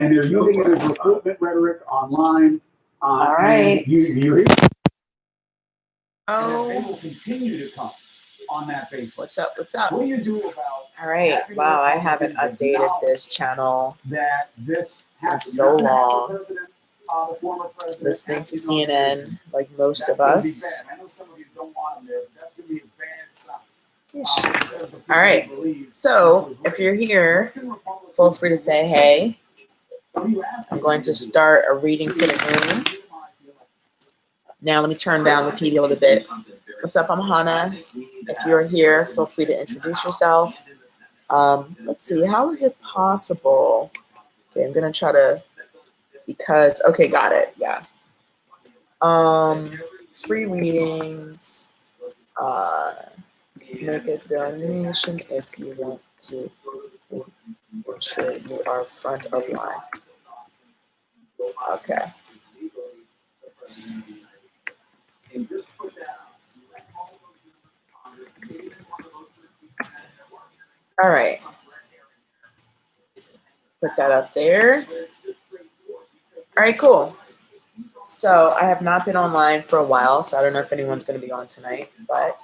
and they're using it as recruitment rhetoric online. All right. You hear? Oh. They will continue to come on that basis. What's up? What's up? What do you do about? All right. Wow, I haven't updated this channel that this in so long. Listening to CNN, like most of us. I know some of you don't want them there, but that's going to be a bad sign. All right. So if you're here, feel free to say hey. I'm going to start a reading for the room. Now let me turn down the TV a little bit. What's up? I'm Hannah. If you're here, feel free to introduce yourself. Let's see. How is it possible? Okay, I'm gonna try to okay, got it. Yeah. Free readings. Make a donation if you want to ensure you are front of line. Okay. All right. Put that up there. All right, cool. So I have not been online for a while, so I don't know if anyone's going to be on tonight, but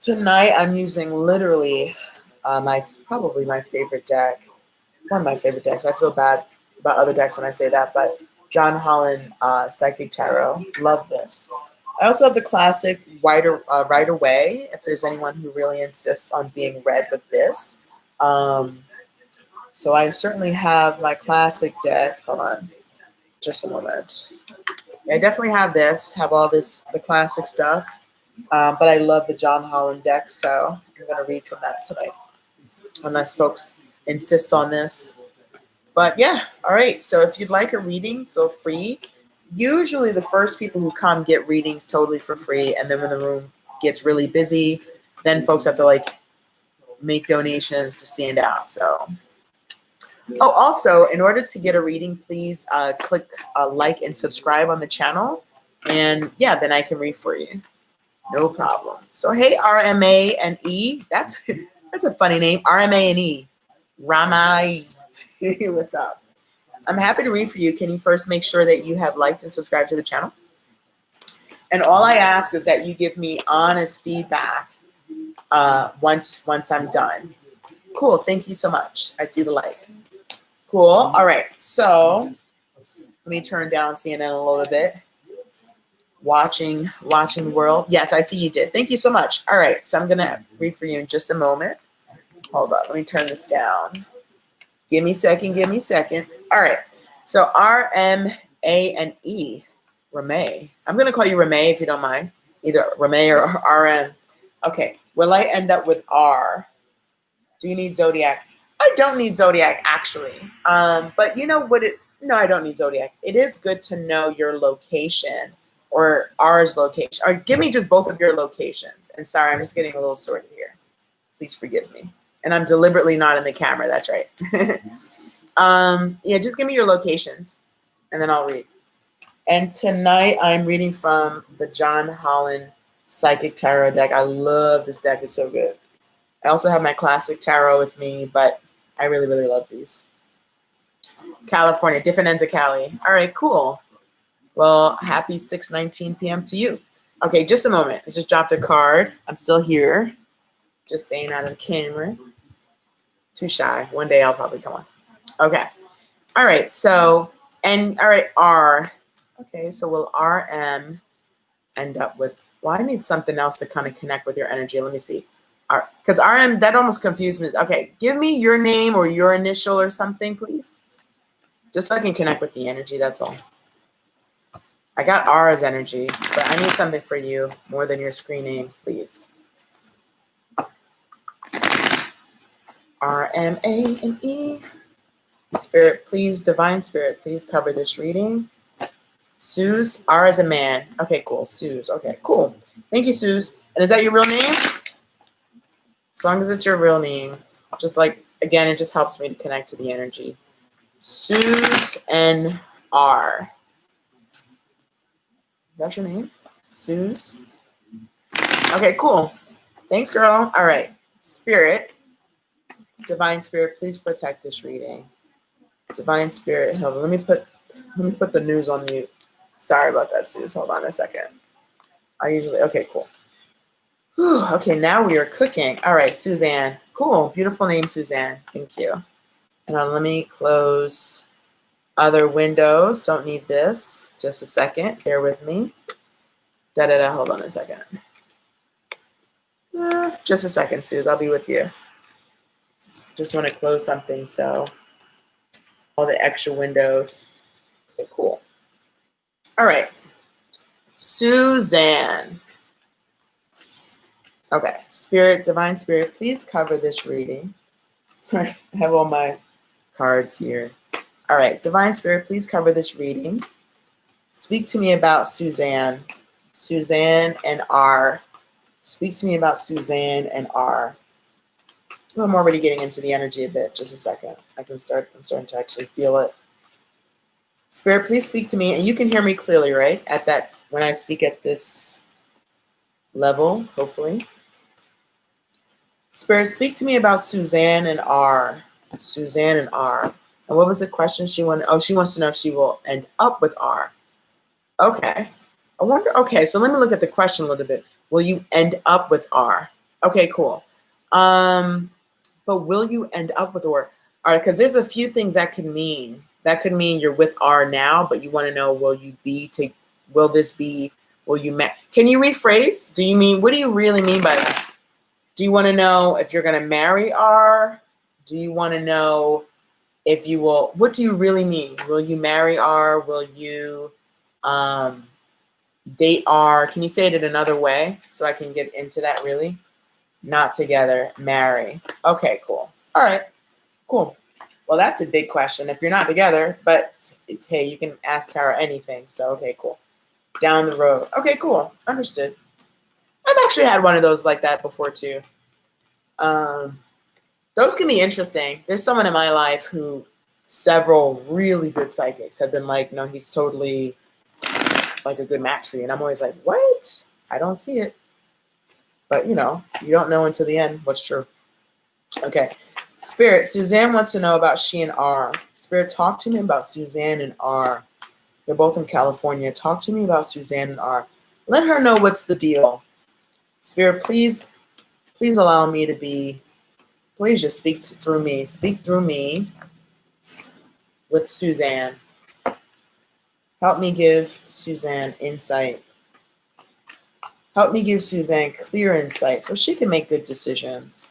tonight I'm using literally probably my favorite deck. One of my favorite decks. I feel bad about other decks when I say that, but John Holland Psychic Tarot. Love this. I also have the classic Rider Waite, if there's anyone who really insists on being read with this. So I certainly have my classic deck. Hold on. Just a moment. Yeah, I definitely have this. Have all the classic stuff. But I love the John Holland deck, so I'm going to read from that tonight. Unless folks insist on this. But yeah, all right. So if you'd like a reading, feel free. Usually the first people who come get readings totally for free. And then when the room gets really busy, then folks have to like make donations to stand out. So, oh, also, in order to get a reading, please click like and subscribe on the channel. And yeah, then I can read for you. No problem. So hey, RMA and E. That's a funny name. RMA and E. Ramai. What's up? I'm happy to read for you. Can you first make sure that you have liked and subscribed to the channel? And all I ask is that you give me honest feedback once I'm done. Cool. Thank you so much. I see the light. Cool. All right. So let me turn down CNN a little bit. Watching the world. Yes, I see you did. Thank you so much. All right. So I'm going to read for you in just a moment. Hold on. Let me turn this down. Give me a second. Give me a second. All right. So R, M, A, and E. Ramay. I'm going to call you Ramay if you don't mind. Either Ramay or RM. Okay. Will I end up with R? Do you need Zodiac? I don't need Zodiac, actually. But you know what? No, I don't need Zodiac. It is good to know your location or R's location. Or give me just both of your locations. And sorry, I'm just getting a little sorted here. Please forgive me. And I'm deliberately not in the camera. That's right. Yeah, just give me your locations, and then I'll read. And tonight I'm reading from the John Holland Psychic Tarot deck. I love this deck. It's so good. I also have my classic tarot with me, but I really, really love these. California, different ends of Cali. All right, cool. Well, happy 6:19 p.m. to you. Okay, just a moment. I just dropped a card. I'm still here. Just staying out of the camera. Too shy. One day I'll probably come on. Okay. All right. So, all right, R. Okay, so will RM end up with, well, I need something else to kind of connect with your energy. Let me see. Because RM, that almost confused me. Okay, give me your name or your initial or something, please. Just so I can connect with the energy, that's all. I got R's energy, but I need something for you more than your screen name, please. R, M, A, and E. Spirit, please, divine spirit, please cover this reading. Suze, R as a man. Okay, cool. Suze. Okay, cool. Thank you, Suze. And is that your real name? As long as it's your real name, just like, again, it just helps me to connect to the energy. Suze and R. Is that your name? Suze? Okay, cool. Thanks, girl. All right. Spirit, divine spirit, please protect this reading. Divine Spirit, hold on. Let me put the news on mute. Sorry about that, Suze. Hold on a second. Okay, cool. Whew, okay, now we are cooking. All right, Suzanne. Cool, beautiful name, Suzanne. Thank you. And let me close other windows. Don't need this. Just a second. Bear with me. Hold on a second. Just a second, Suze. I'll be with you. Just want to close something so all the extra windows. Okay, cool. All right. Suzanne. Okay. Spirit, Divine Spirit, please cover this reading. Sorry, I have all my cards here. All right. Divine Spirit, please cover this reading. Speak to me about Suzanne. Suzanne and R. Speak to me about Suzanne and R. I'm already getting into the energy a bit. Just a second. I'm starting to actually feel it. Spirit, please speak to me. And you can hear me clearly, right? When I speak at this level, hopefully. Spirit, speak to me about Suzanne and R. Suzanne and R. And what was the question she wanted? Oh, she wants to know if she will end up with R. Okay. I wonder, okay, so let me look at the question a little bit. Will you end up with R? Okay, cool. But will you end up with R? All right, because there's a few things that could mean. That could mean you're with R now, but you want to know, will you can you rephrase? What do you really mean by that? Do you want to know if you're going to marry R? Do you want to know if you will, what do you really mean? Will you marry R? Will you date R? Can you say it in another way so I can get into that really? Not together, marry. Okay, cool. All right, cool. Well, that's a big question. If you're not together, but hey, you can ask Tara anything. So, okay, cool. Down the road. Okay, cool. Understood. I've actually had one of those like that before too. Those can be interesting. There's someone in my life who several really good psychics have been like, no, he's totally like a good match for you. And I'm always like, what? I don't see it. But, you don't know until the end what's true. Okay. Spirit, Suzanne wants to know about she and R. Spirit, talk to me about Suzanne and R. They're both in California. Talk to me about Suzanne and R. Let her know what's the deal. Spirit, please allow me to be, please just speak through me. Speak through me with Suzanne. Help me give Suzanne insight. Help me give Suzanne clear insight so she can make good decisions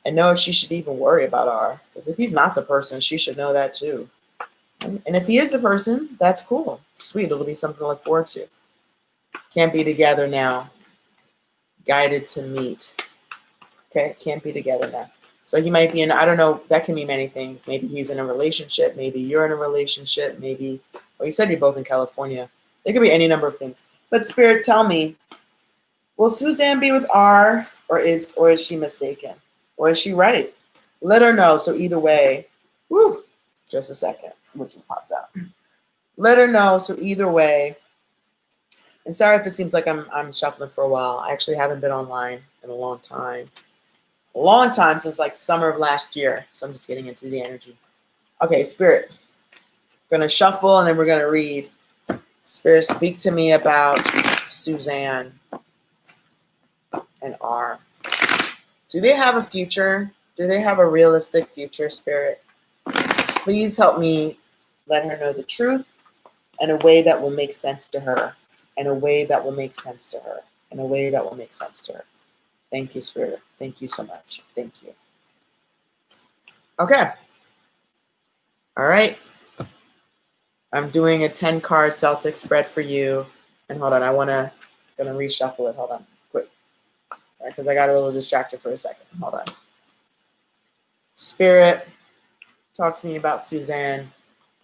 and know if she should even worry about R. Because if he's not the person, she should know that too. And if he is the person, that's cool. Sweet. It'll be something to look forward to. Can't be together now. Guided to meet. Okay, can't be together now. So he might be in, I don't know, that can mean many things. Maybe he's in a relationship. Maybe you're in a relationship. Maybe, well, you said you're both in California. It could be any number of things. But Spirit, tell me, will Suzanne be with R or is she mistaken? Or is she right? Let her know. So either way, just a second, which just popped out. Let her know. So either way, and sorry if it seems like I'm shuffling for a while. I actually haven't been online in a long time. A long time, since like summer of last year. So I'm just getting into the energy. Okay, Spirit. We're gonna shuffle and then we're gonna read. Spirit, speak to me about Suzanne and R. Do they have a future? Do they have a realistic future, Spirit? Please help me let her know the truth in a way that will make sense to her. In a way that will make sense to her. In a way that will make sense to her. Thank you, Spirit. Thank you so much. Thank you. Okay. All right. I'm doing a 10-card Celtic spread for you. And hold on, gonna reshuffle it. Hold on, quick. Because I got a little distracted for a second. Hold on. Spirit, talk to me about Suzanne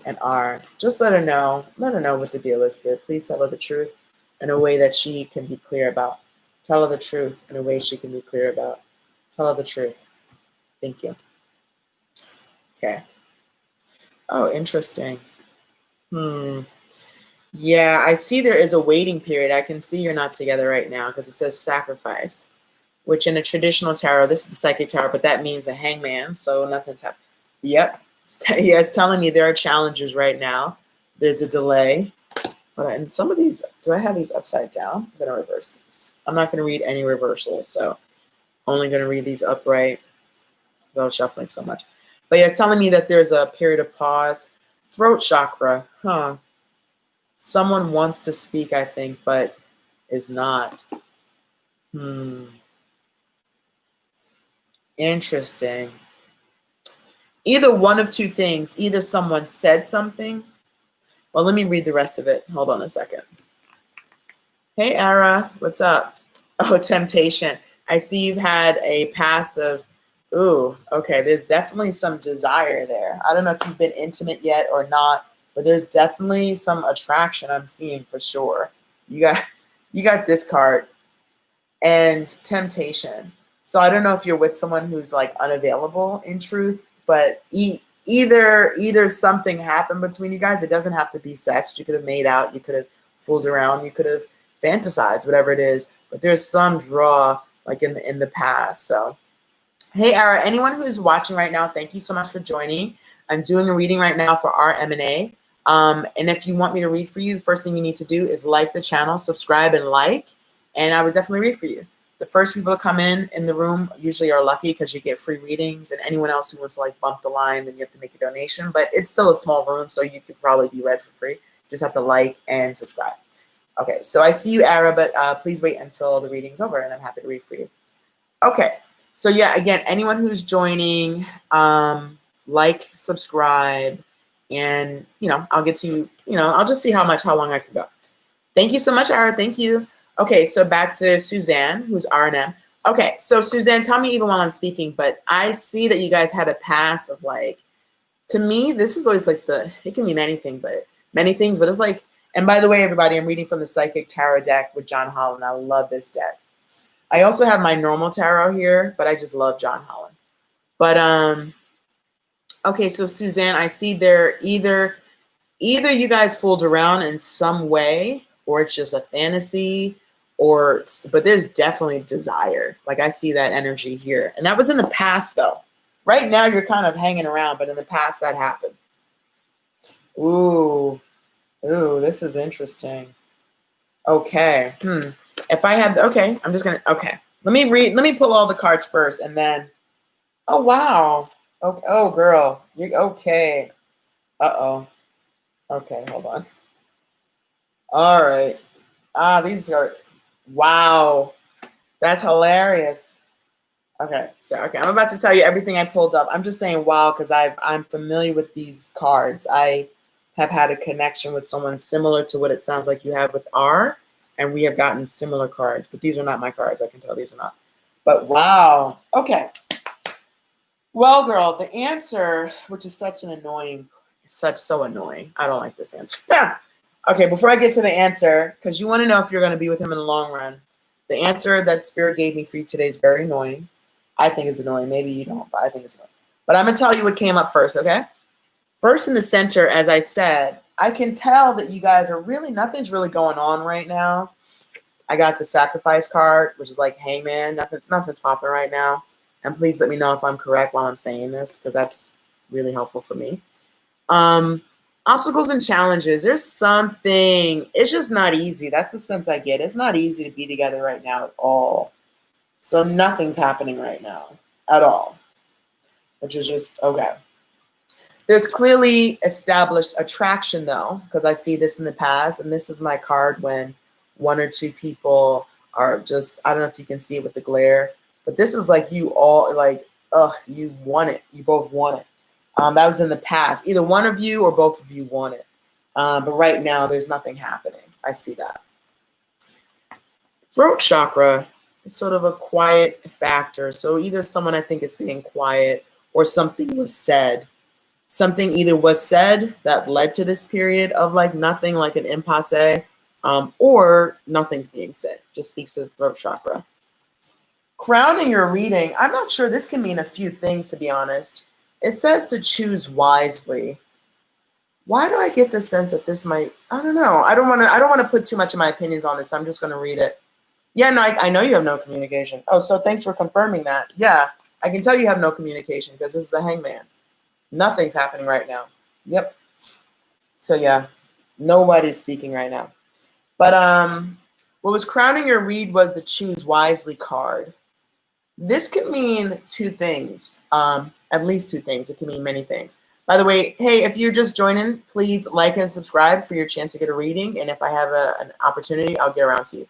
and R. Just let her know what the deal is, Spirit. Please tell her the truth in a way that she can be clear about. Tell her the truth in a way she can be clear about. Tell her the truth. Thank you. Okay. Oh, interesting. Yeah, I see there is a waiting period. I can see you're not together right now because it says sacrifice, which in a traditional tarot, this is the psychic tarot, but that means a hangman, so nothing's happening. Yep. Yeah, it's telling me there are challenges right now. There's a delay. And some of these, do I have these upside down? I'm going to reverse these. I'm not going to read any reversals, so only going to read these upright. I was shuffling so much. But yeah, it's telling me that there's a period of pause. Throat chakra, huh? Someone wants to speak, I think, but is not. Interesting. Either one of two things. Either someone said something. Well, let me read the rest of it. Hold on a second. Hey, Ara, what's up? Oh, temptation. I see you've had a past of, ooh, okay, there's definitely some desire there. I don't know if you've been intimate yet or not, but there's definitely some attraction I'm seeing for sure. You got this card and temptation. So I don't know if you're with someone who's like unavailable in truth, but either something happened between you guys. It doesn't have to be sex. You could have made out. You could have fooled around. You could have fantasized, whatever it is. But there's some draw like in the past. So, hey, Ara, anyone who is watching right now, thank you so much for joining. I'm doing a reading right now for our M&A. And if you want me to read for you, the first thing you need to do is like the channel, subscribe, and like. And I would definitely read for you. The first people to come in the room usually are lucky because you get free readings, and anyone else who wants to like bump the line, then you have to make a donation. But it's still a small room, so you could probably be read for free. Just have to like and subscribe. Okay, so I see you, Ara, but please wait until the reading's over, and I'm happy to read for you. Okay, so yeah, again, anyone who's joining, like, subscribe, and I'll get to I'll just see how long I can go. Thank you so much, Ara. Thank you. Okay, so back to Suzanne, who's R&M. Okay, so Suzanne, tell me even while I'm speaking, but I see that you guys had a past of like, to me, this is always like it can mean anything, but many things, but it's like, and by the way, everybody, I'm reading from the Psychic Tarot deck with John Holland. I love this deck. I also have my normal tarot here, but I just love John Holland. But, okay, so Suzanne, I see there either you guys fooled around in some way, or it's just a fantasy, but there's definitely desire. Like I see that energy here. And that was in the past though. Right now you're kind of hanging around, but in the past that happened. Ooh, this is interesting. Okay. If I have, okay, I'm just gonna, okay. Let me pull all the cards first and then, oh, wow. Okay. Oh, girl, you're okay. Uh-oh. Okay, hold on. All right. These are, wow. That's hilarious. Okay, so I'm about to tell you everything I pulled up. I'm just saying wow because I'm familiar with these cards. I have had a connection with someone similar to what it sounds like you have with R, and we have gotten similar cards, but these are not my cards. I can tell these are not. But wow. Okay. Well, girl, the answer, which is so annoying. I don't like this answer. Okay, before I get to the answer, because you want to know if you're going to be with him in the long run, the answer that Spirit gave me for you today is very annoying. I think it's annoying. Maybe you don't, but I think it's annoying. But I'm going to tell you what came up first, okay? First in the center, as I said, I can tell that you guys are nothing's really going on right now. I got the Sacrifice card, which is like Hangman. Nothing's popping right now. And please let me know if I'm correct while I'm saying this, because that's really helpful for me. Obstacles and challenges. There's something. It's just not easy. That's the sense I get. It's not easy to be together right now at all. So nothing's happening right now at all, which is just okay. There's clearly established attraction though, because I see this in the past, and this is my card when one or two people are just, I don't know if you can see it with the glare, but this is like you all like, you want it. You both want it. That was in the past. Either one of you or both of you want it. But right now, there's nothing happening. I see that. Throat chakra is sort of a quiet factor. So either someone I think is staying quiet or something was said. Something either was said that led to this period of like nothing, like an impasse, or nothing's being said. Just speaks to the throat chakra. Crowning your reading, I'm not sure. This can mean a few things, to be honest. It says to choose wisely. Why do I get the sense that this might, I don't know. I don't want to put too much of my opinions on this. I'm just going to read it. Yeah, no, I know you have no communication. Oh, so thanks for confirming that. Yeah, I can tell you have no communication because this is a hangman. Nothing's happening right now. Yep. So yeah, nobody's speaking right now. But what was crowning your read was the choose wisely card. This could mean two things, at least two things. It can mean many things. By the way, hey, if you're just joining, please like and subscribe for your chance to get a reading. And if I have an opportunity, I'll get around to you.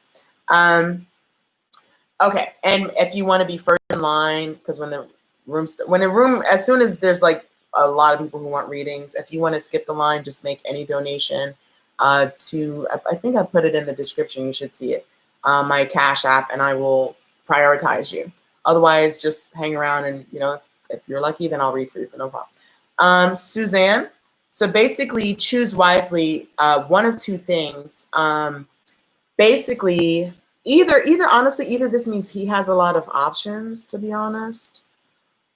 Okay, and if you want to be first in line, because when the room, as soon as there's like a lot of people who want readings, if you want to skip the line, just make any donation to, I think I put it in the description, you should see it, my Cash App, and I will prioritize you. Otherwise, just hang around, and if you're lucky, then I'll read for you for no problem. Suzanne, so basically choose wisely, one of two things. Basically, either honestly, either this means he has a lot of options, to be honest,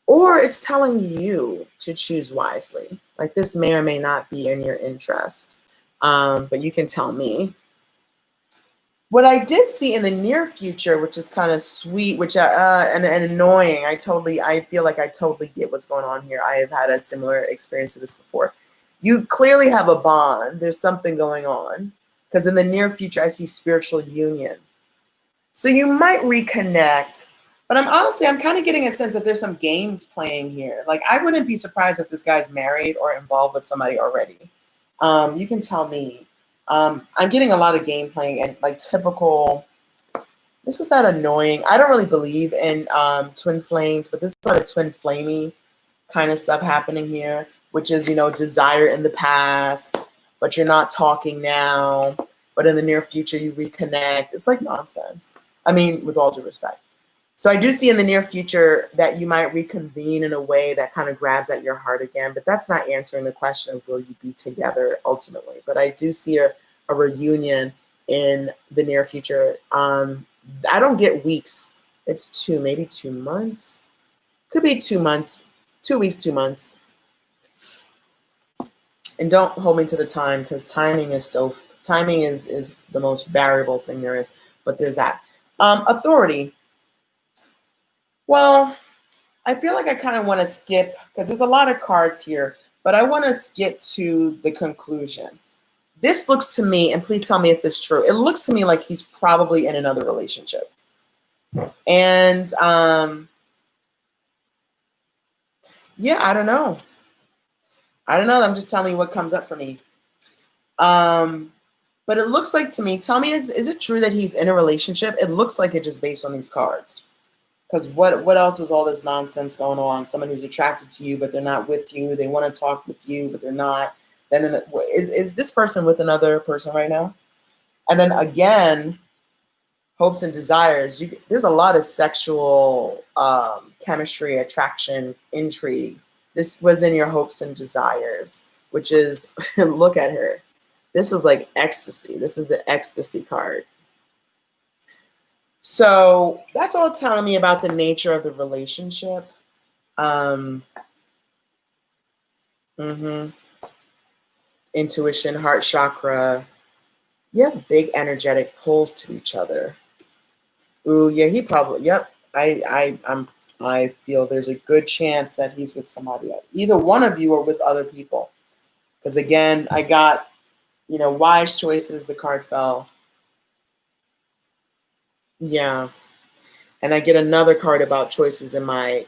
or it's telling you to choose wisely. Like, this may or may not be in your interest, but you can tell me. What I did see in the near future, which is kind of sweet, which and annoying. I feel like I totally get what's going on here. I have had a similar experience to this before. You clearly have a bond. There's something going on, because in the near future, I see spiritual union. So you might reconnect, but I'm kind of getting a sense that there's some games playing here. Like, I wouldn't be surprised if this guy's married or involved with somebody already. You can tell me. I'm getting a lot of game playing and like typical. This is that annoying. I don't really believe in twin flames, but this is a lot of twin flamey kind of stuff happening here, which is, desire in the past, but you're not talking now, but in the near future you reconnect. It's like nonsense. I mean, with all due respect. So I do see in the near future that you might reconvene in a way that kind of grabs at your heart again, but that's not answering the question of will you be together ultimately. But I do see a reunion in the near future. I don't get weeks. It's maybe 2 months. Could be 2 months, 2 weeks, 2 months. And don't hold me to the time, because timing is the most variable thing there is, but there's that. Authority. Well, I feel like I kind of want to skip, because there's a lot of cards here, but I want to skip to the conclusion. This looks to me, and please tell me if this is true, it looks to me like he's probably in another relationship. And yeah, I don't know. I'm just telling you what comes up for me. But it looks like to me, tell me, is it true that he's in a relationship? It looks like it just based on these cards. Because what else is all this nonsense going on? Someone who's attracted to you, but they're not with you. They want to talk with you, but they're not. Then is this person with another person right now? And then again, hopes and desires. There's a lot of sexual chemistry, attraction, intrigue. This was in your hopes and desires, which is, look at her. This is like ecstasy. This is the ecstasy card. So that's all telling me about the nature of the relationship. Intuition, heart chakra. Yeah, big energetic pulls to each other. Ooh, yeah, he probably. Yep, I feel there's a good chance that he's with somebody else. Either one of you or with other people. Because again, I got, wise choices. The card fell. Yeah. And I get another card about choices in my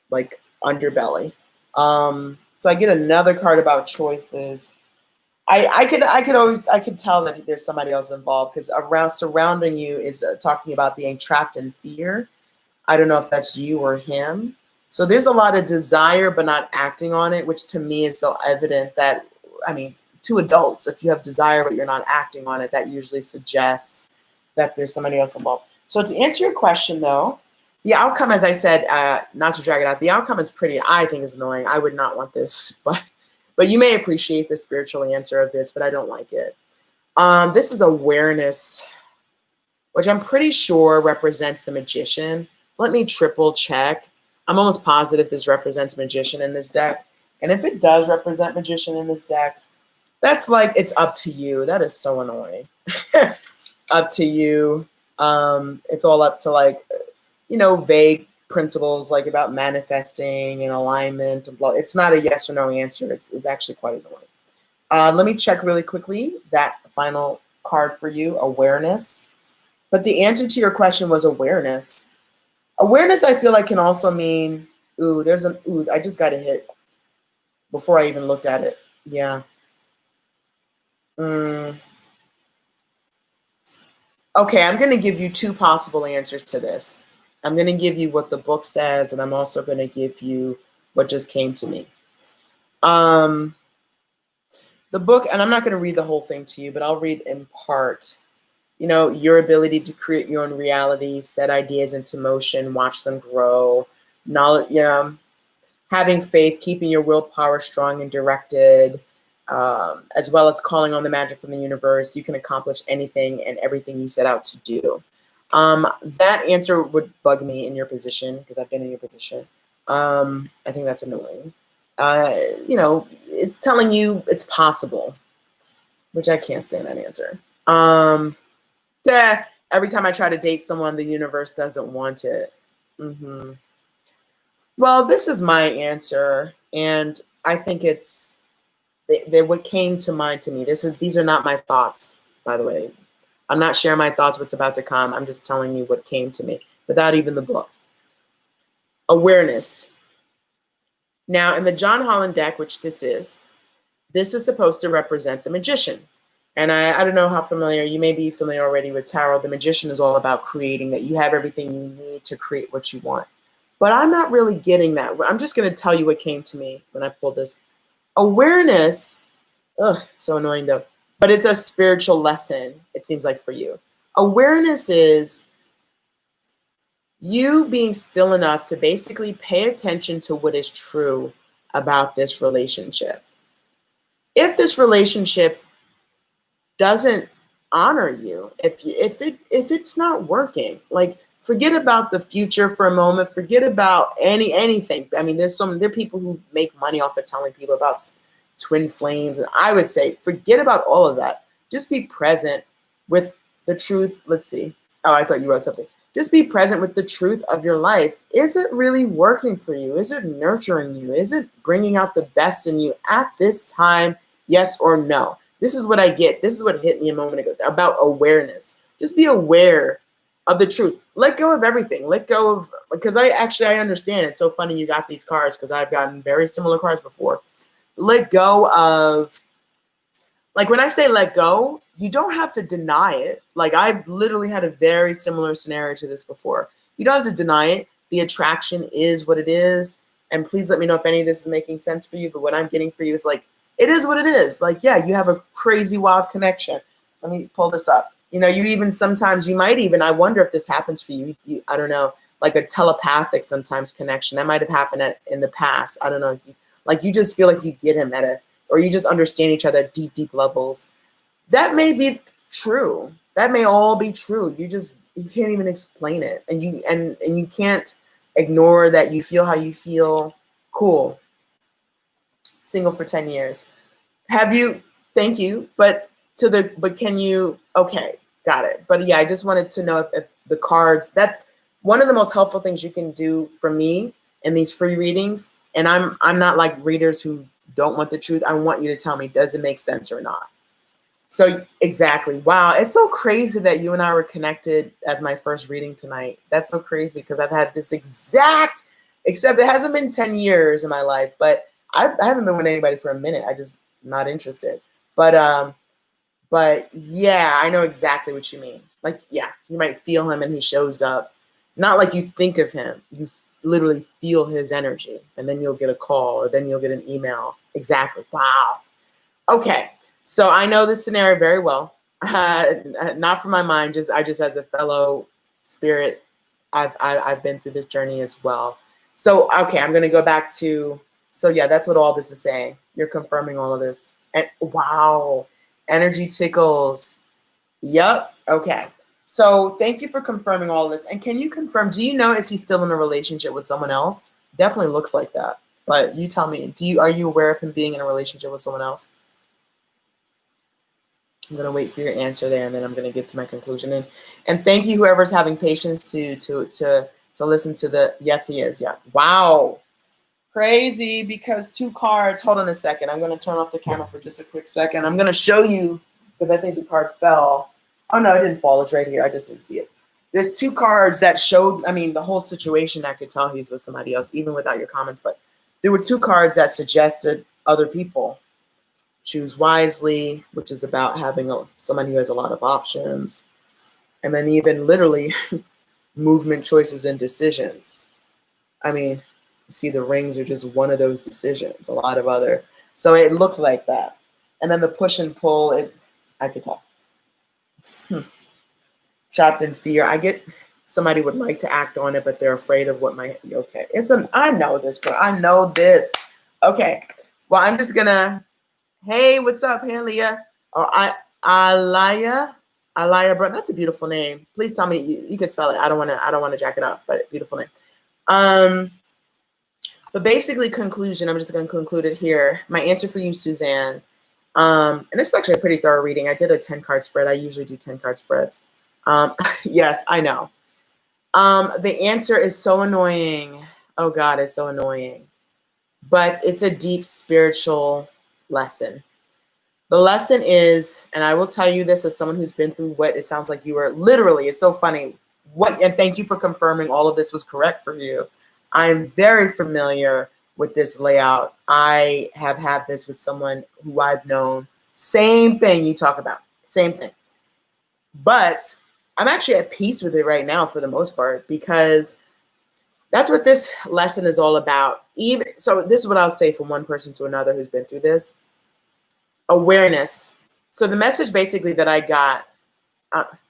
like underbelly. So I get another card about choices. I could tell that there's somebody else involved, because around surrounding you is talking about being trapped in fear. I don't know if that's you or him. So there's a lot of desire but not acting on it, which to me is so evident that, I mean, to adults, if you have desire but you're not acting on it, that usually suggests that there's somebody else involved. So to answer your question, though, the outcome, as I said, not to drag it out, the outcome is I think is annoying. I would not want this, but you may appreciate the spiritual answer of this, but I don't like it. This is awareness, which I'm pretty sure represents the magician. Let me triple check. I'm almost positive this represents magician in this deck. And if it does represent magician in this deck, that's like, it's up to you. That is so annoying. Up to you. It's all up to, like, vague principles like about manifesting and alignment and blah. It's not a yes or no answer. It's actually quite annoying. Let me check really quickly that final card for you, awareness. But the answer to your question was awareness. Awareness, I feel like, can also mean, I just got a hit before I even looked at it. Yeah. Okay, I'm going to give you two possible answers to this. I'm going to give you what the book says, and I'm also going to give you what just came to me. The book, and I'm not going to read the whole thing to you, but I'll read in part. You know, your ability to create your own reality, set ideas into motion, watch them grow, knowledge, having faith, keeping your willpower strong and directed, as well as calling on the magic from the universe. You can accomplish anything and everything you set out to do. That answer would bug me in your position because I've been in your position. I think that's annoying. It's telling you it's possible, which I can't stand that answer. Every time I try to date someone, the universe doesn't want it. Well, this is my answer, and I think it's what came to mind to me. These are not my thoughts, by the way. I'm not sharing my thoughts, what's about to come. I'm just telling you what came to me without even the book. Awareness. Now, in the John Holland deck, which this is supposed to represent the magician. And I don't know how familiar, you may be familiar already with tarot. The magician is all about creating, that you have everything you need to create what you want. But I'm not really getting that. I'm just going to tell you what came to me when I pulled this. Awareness, so annoying though, but it's a spiritual lesson, it seems like, for you. Awareness is you being still enough to basically pay attention to what is true about this relationship. If this relationship doesn't honor you, if it's not working, like, forget about the future for a moment. Forget about anything. I mean, there are people who make money off of telling people about twin flames, and I would say forget about all of that. Just be present with the truth. Let's see. Oh, I thought you wrote something. Just be present with the truth of your life. Is it really working for you? Is it nurturing you? Is it bringing out the best in you at this time? Yes or no? This is what I get. This is what hit me a moment ago about awareness. Just be aware of the truth. Let go of everything. Let go of, because I understand. It's so funny you got these cards because I've gotten very similar cards before. Let go of, like, when I say let go, you don't have to deny it. Like, I've literally had a very similar scenario to this before. You don't have to deny it. The attraction is what it is. And please let me know if any of this is making sense for you. But what I'm getting for you is, like, it is what it is. Like, yeah, you have a crazy wild connection. Let me pull this up. You even sometimes, you might even, I wonder if this happens for you. I don't know, like a telepathic sometimes connection. That might have happened in the past. I don't know. You just feel like you get him or you just understand each other at deep, deep levels. That may be true. That may all be true. You can't even explain it. And you can't ignore that you feel how you feel. Cool. Single for 10 years. Have you? Thank you. But can you? Okay, got it. But yeah, I just wanted to know if the cards, that's one of the most helpful things you can do for me in these free readings. And I'm not like readers who don't want the truth. I want you to tell me, does it make sense or not? So exactly. Wow. It's so crazy that you and I were connected as my first reading tonight. That's so crazy because I've had this except it hasn't been 10 years in my life, but I haven't been with anybody for a minute. I just not interested. But yeah, I know exactly what you mean. Like, yeah, you might feel him and he shows up. Not like you think of him. You literally feel his energy, and then you'll get a call or then you'll get an email. Exactly. Wow. Okay. So I know this scenario very well. Not from my mind, I just as a fellow spirit, I've been through this journey as well. So, okay, I'm going to go back to, so yeah, that's what all this is saying. You're confirming all of this. And wow, energy tickles. Yep. Okay. So thank you for confirming all of this. And can you confirm, do you know, is he still in a relationship with someone else? Definitely looks like that. But you tell me, are you aware of him being in a relationship with someone else? I'm going to wait for your answer there, and then I'm going to get to my conclusion. And thank you, whoever's having patience to So listen to the, yes, he is. Yeah. Wow. Crazy, because 2 cards. Hold on a second. I'm going to turn off the camera for just a quick second. I'm going to show you, because I think the card fell. Oh, no, it didn't fall. It's right here. I just didn't see it. There's 2 cards that showed, I mean, the whole situation. I could tell he's with somebody else, even without your comments. But there were 2 cards that suggested other people. Choose wisely, which is about having someone who has a lot of options. And then even literally movement, choices, and decisions. I mean, you see the rings are just one of those decisions, a lot of other. So it looked like that. And then the push and pull, I could tell. Trapped in fear. I get somebody would like to act on it, but they're afraid of what might, okay. I know this, bro. I know this. Okay. Well, I'm just gonna, hey, what's up? Hey, Leah. Or Alaya, bro. That's a beautiful name. Please tell me you can spell it. I don't wanna jack it up, but beautiful name. But basically, conclusion, I'm just going to conclude it here. My answer for you, Suzanne, and this is actually a pretty thorough reading. I did a 10-card spread. I usually do 10-card spreads. Yes, I know. The answer is so annoying. Oh, God, it's so annoying. But it's a deep spiritual lesson. The lesson is, and I will tell you this as someone who's been through what it sounds like you were literally, it's so funny. And thank you for confirming all of this was correct for you. I'm very familiar with this layout. I have had this with someone who I've known. Same thing you talk about. Same thing. But I'm actually at peace with it right now for the most part, because that's what this lesson is all about. So this is what I'll say from one person to another who's been through this. Awareness. So the message basically that I got,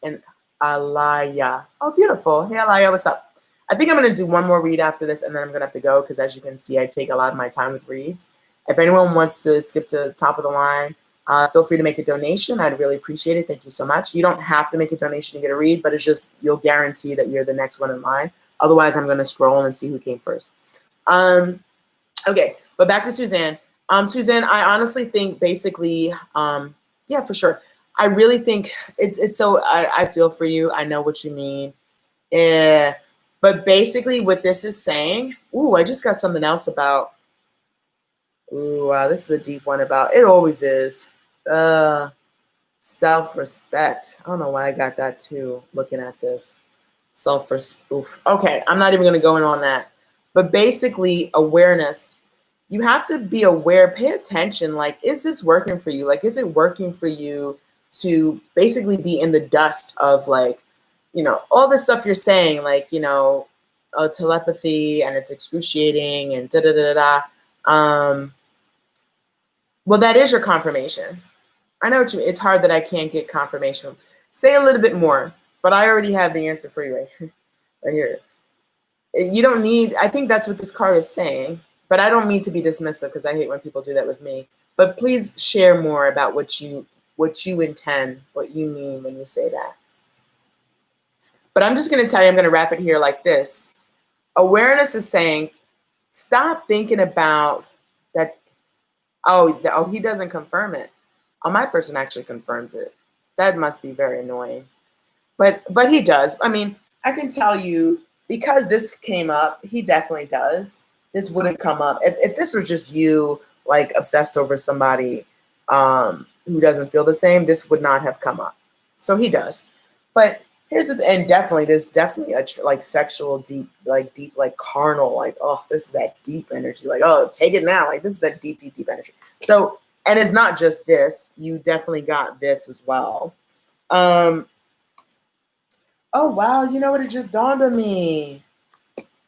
and Alaya. Oh, beautiful. Hey, Alaya, what's up? I think I'm going to do one more read after this, and then I'm going to have to go, because as you can see, I take a lot of my time with reads. If anyone wants to skip to the top of the line, feel free to make a donation. I'd really appreciate it. Thank you so much. You don't have to make a donation to get a read, but it's just you'll guarantee that you're the next one in line. Otherwise, I'm going to scroll and see who came first. Okay, but back to Suzanne. Suzanne, I honestly think basically, yeah, for sure. I really think it's so, I feel for you. I know what you mean. Yeah. But basically what this is saying, ooh, I just got something else about, ooh, wow, this is a deep one about, it always is, self-respect. I don't know why I got that too, looking at this. Self-respect, okay, I'm not even gonna go in on that. But basically, awareness, you have to be aware, pay attention, like, is this working for you? Like, is it working for you to basically be in the dust of, like, all the stuff you're saying, like, telepathy, and it's excruciating, and da-da-da-da-da. Well, that is your confirmation. I know what you mean. It's hard that I can't get confirmation. Say a little bit more, but I already have the answer for you right here. You don't need, I think that's what this card is saying, but I don't mean to be dismissive, because I hate when people do that with me. But please share more about what you intend, what you mean when you say that. But I'm just going to tell you, I'm going to wrap it here like this. Awareness is saying, stop thinking about that. Oh, he doesn't confirm it. Oh, my person actually confirms it. That must be very annoying. But he does. I mean, I can tell you, because this came up, he definitely does. This wouldn't come up. If this was just you, like, obsessed over somebody who doesn't feel the same, this would not have come up. So he does. But here's the, and definitely, there's definitely a like sexual deep, like carnal, like, oh, this is that deep energy. Like, oh, take it now. Like, this is that deep, deep, deep energy. So, and it's not just this. You definitely got this as well. Oh, wow. You know what? It just dawned on me.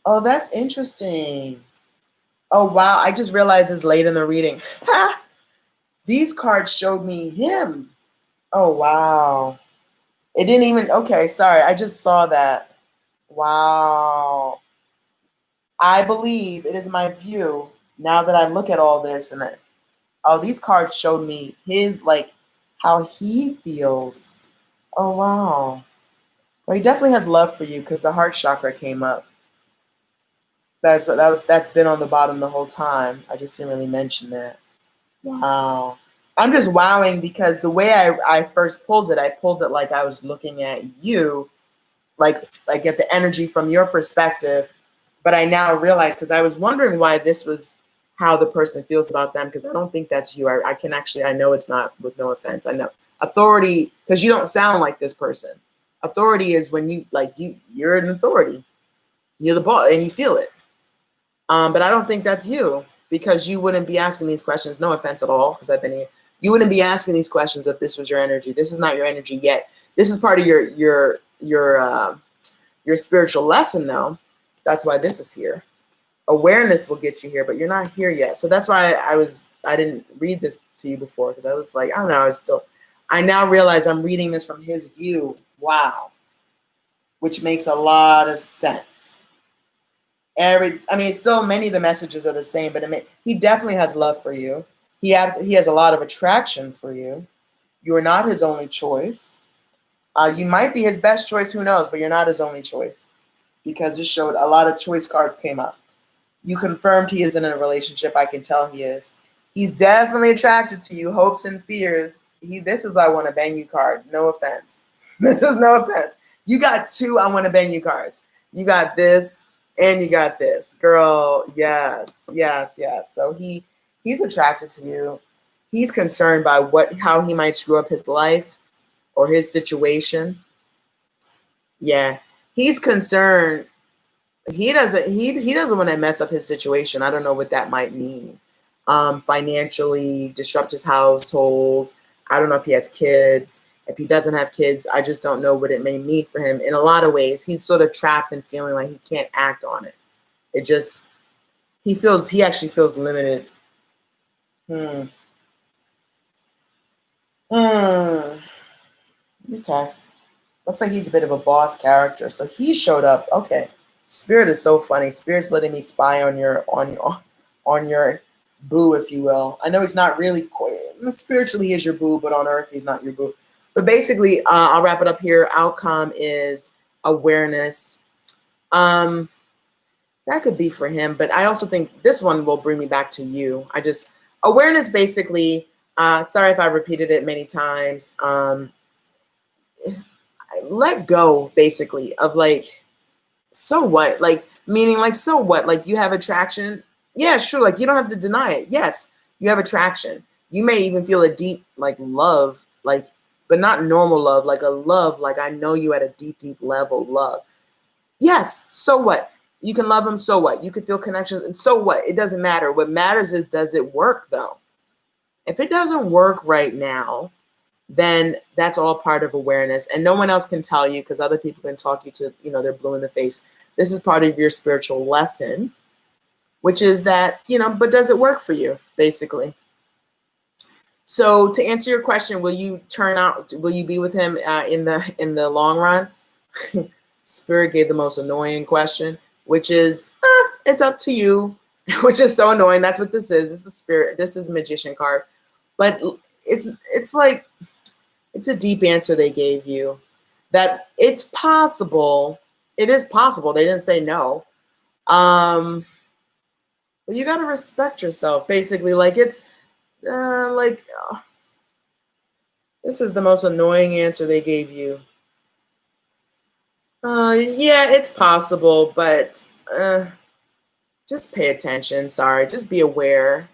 Oh, that's interesting. Oh, wow. I just realized it's late in the reading. These cards showed me him. Oh, wow. It didn't even, okay, sorry. I just saw that. Wow. I believe it is my view, now that I look at all this, and these cards showed me his, like, how he feels. Oh, wow. Well, he definitely has love for you, because the heart chakra came up. That's been on the bottom the whole time. I just didn't really mention that. Wow. I'm just wowing, because the way I first pulled it, I pulled it like I was looking at you, like get the energy from your perspective. But I now realize, because I was wondering why this was how the person feels about them, because I don't think that's you. I can actually, I know it's not, with no offense. I know authority, because you don't sound like this person. Authority is when you're an authority. You're the boss and you feel it. But I don't think that's you, because you wouldn't be asking these questions. No offense at all, because I've been here. You wouldn't be asking these questions if this was your energy. This is not your energy yet. This is part of your spiritual lesson, though. That's why this is here. Awareness will get you here, but you're not here yet. So that's why I didn't read this to you before, because I was like, I don't know. I now realize I'm reading this from his view. Wow. Which makes a lot of sense. Still many of the messages are the same, but he definitely has love for you. He has a lot of attraction for you. You are not his only choice. You might be his best choice, who knows, but you're not his only choice, because it showed a lot of choice cards came up. You confirmed he is in a relationship. I can tell he is. He's definitely attracted to you. Hopes and fears. This is I want to bang you card. No offense. This is no offense. You got 2 I want to bang you cards. You got this and you got this. Girl, yes. So he's attracted to you. He's concerned by how he might screw up his life or his situation. Yeah. He's concerned. He doesn't want to mess up his situation. I don't know what that might mean. Financially, disrupt his household. I don't know if he has kids. If he doesn't have kids, I just don't know what it may mean for him. In a lot of ways, he's sort of trapped and feeling like he can't act on it. He actually feels limited. Okay. Looks like he's a bit of a boss character. So he showed up. Okay. Spirit is so funny. Spirit's letting me spy on your boo, if you will. I know he's not really spiritually, he is your boo, but on earth he's not your boo. But basically, I'll wrap it up here. Outcome is awareness. That could be for him, but I also think this one will bring me back to you. Awareness basically. Sorry if I repeated it many times. Let go basically of so what? Meaning so what? You have attraction? Yeah, sure. You don't have to deny it. Yes, you have attraction. You may even feel a deep love, but not normal love, a love, I know you at a deep, deep level love. Yes, so what? You can love him, so what? You can feel connections, and so what? It doesn't matter. What matters is, does it work though? If it doesn't work right now, then that's all part of awareness. And no one else can tell you, because other people can talk you to, they're blue in the face. This is part of your spiritual lesson, which is that, but does it work for you, basically? So to answer your question, will you be with him in the long run? Spirit gave the most annoying question, which is, it's up to you, which is so annoying. That's what this is. This is Spirit. This is Magician card. But it's a deep answer they gave you, that it's possible. It is possible. They didn't say no. But you got to respect yourself. Basically, this is the most annoying answer they gave you. Yeah, it's possible, but just pay attention. Sorry, just be aware.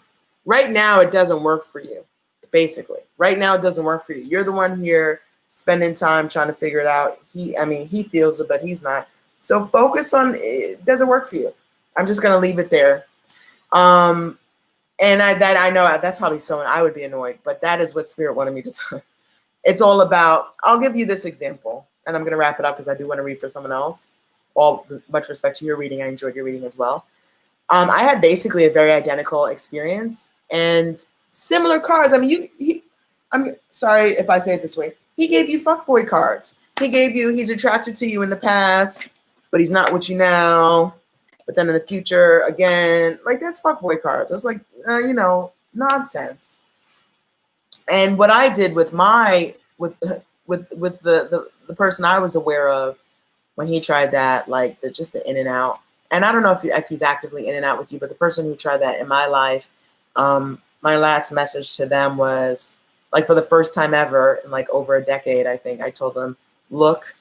Right now, it doesn't work for you. Basically, right now it doesn't work for you. You're the one here spending time trying to figure it out. He feels it, but he's not. So focus on it. Doesn't work for you. I'm just gonna leave it there. And I know that's probably someone I would be annoyed, but that is what Spirit wanted me to tell. It's all about. I'll give you this example, and I'm gonna wrap it up because I do want to read for someone else. All much respect to your reading. I enjoyed your reading as well. I had basically a very identical experience and similar cards. I'm sorry if I say it this way. He gave you fuckboy cards. He's attracted to you in the past, but he's not with you now. But then in the future, again, that's fuckboy cards. That's nonsense. And what I did with the person I was aware of when he tried that, just the in and out. And I don't know if he's actively in and out with you, but the person who tried that in my life, my last message to them was, for the first time ever in over a decade, I think I told them, look,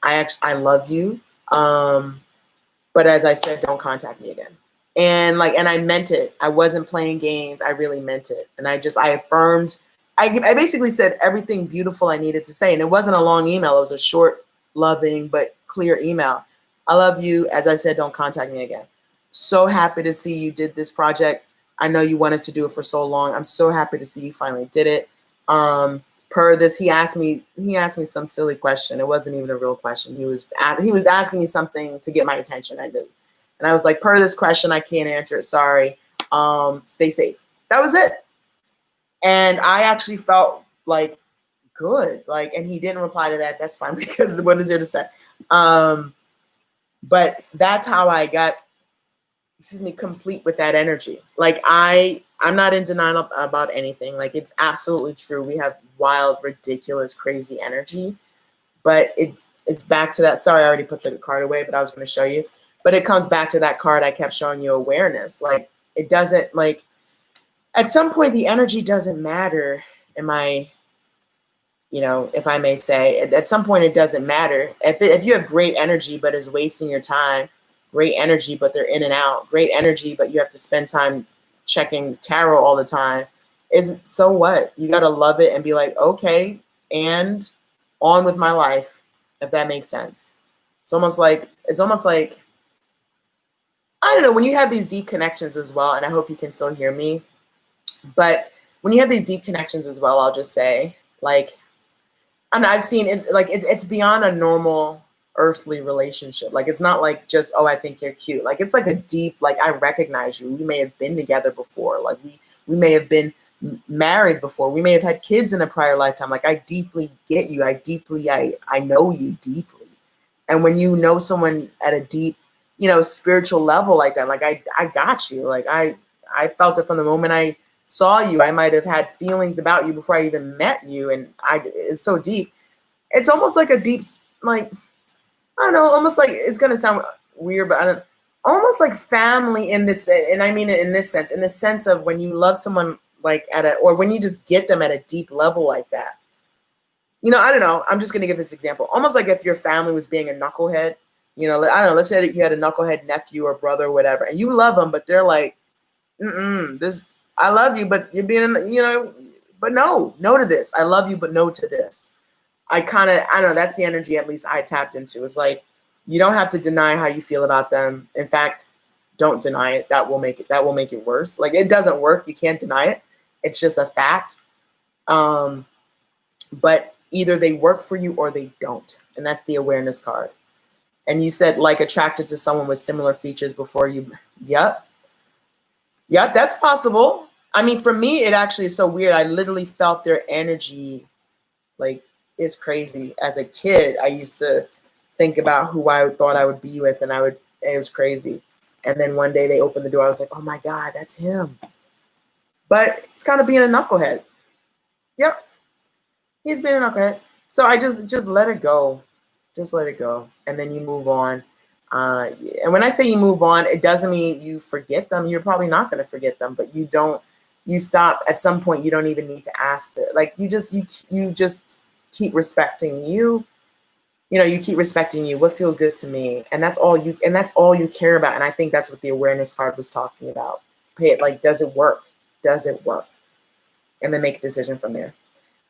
I love you. But as I said, don't contact me again. And like, and I meant it. I wasn't playing games. I really meant it. And I affirmed, I basically said everything beautiful I needed to say. And it wasn't a long email. It was a short, loving, but clear email. I love you. As I said, don't contact me again. So happy to see you did this project. I know you wanted to do it for so long. I'm so happy to see you finally did it. Per this, he asked me some silly question. It wasn't even a real question. He was asking me something to get my attention. I did. And I was like, per this question, I can't answer it. Sorry. Stay safe. That was it. And I actually felt like good. Like, and he didn't reply to that. That's fine because what is there to say? But that's how I got, complete with that energy. Like I'm not in denial about anything. Like it's absolutely true. We have wild, ridiculous, crazy energy, but it's back to that. Sorry, I already put the card away, but I was going to show you. But it comes back to that card I kept showing you, awareness. Like it doesn't, like at some point the energy doesn't matter. If I may say, at some point it doesn't matter. If you have great energy but is wasting your time, great energy but they're in and out, great energy but you have to spend time checking tarot all the time, so what? You got to love it and be like, okay, and on with my life, if that makes sense. It's almost like I don't know, when you have these deep connections as well, and I hope you can still hear me, but when you have these deep connections as well, I'll just say, like, and I've seen it, like it's beyond a normal earthly relationship. Like it's not like just, oh, I think you're cute. Like it's like a deep, like I recognize you. We may have been together before. Like we may have been married before. We may have had kids in a prior lifetime. Like I deeply get you. I know you deeply. And when you know someone at a deep, spiritual level like that, like I got you. Like I felt it from the moment I saw you. I might have had feelings about you before I even met you. And it's so deep. It's almost like a deep, like, I don't know, almost like, it's going to sound weird, but almost like family in this, and I mean it in this sense, in the sense of when you love someone like or when you just get them at a deep level like that. I don't know. I'm just going to give this example. Almost like if your family was being a knucklehead, I don't know, let's say that you had a knucklehead nephew or brother or whatever, and you love them, but they're like, I love you, but you're being, but no to this. I love you, but no to this. I don't know, that's the energy at least I tapped into. It's like, you don't have to deny how you feel about them. In fact, don't deny it. That will make it worse. Like it doesn't work. You can't deny it. It's just a fact. But either they work for you or they don't. And that's the awareness card. And you said like attracted to someone with similar features before you. Yep, that's possible. I mean, for me, it actually is so weird. I literally felt their energy, like, it's crazy. As a kid, I used to think about who I thought I would be with, and it was crazy. And then one day they opened the door. I was like, oh my God, that's him. But it's kind of being a knucklehead. Yep, he's being a knucklehead. So I just let it go. Just let it go. And then you move on. And when I say you move on, it doesn't mean you forget them. You're probably not going to forget them, but you stop at some point. You don't even need to ask that. Like you just keep respecting you. You keep respecting you. What feels good to me, and that's all you care about. And I think that's what the awareness card was talking about. Pay it, like, does it work? Does it work? And then make a decision from there.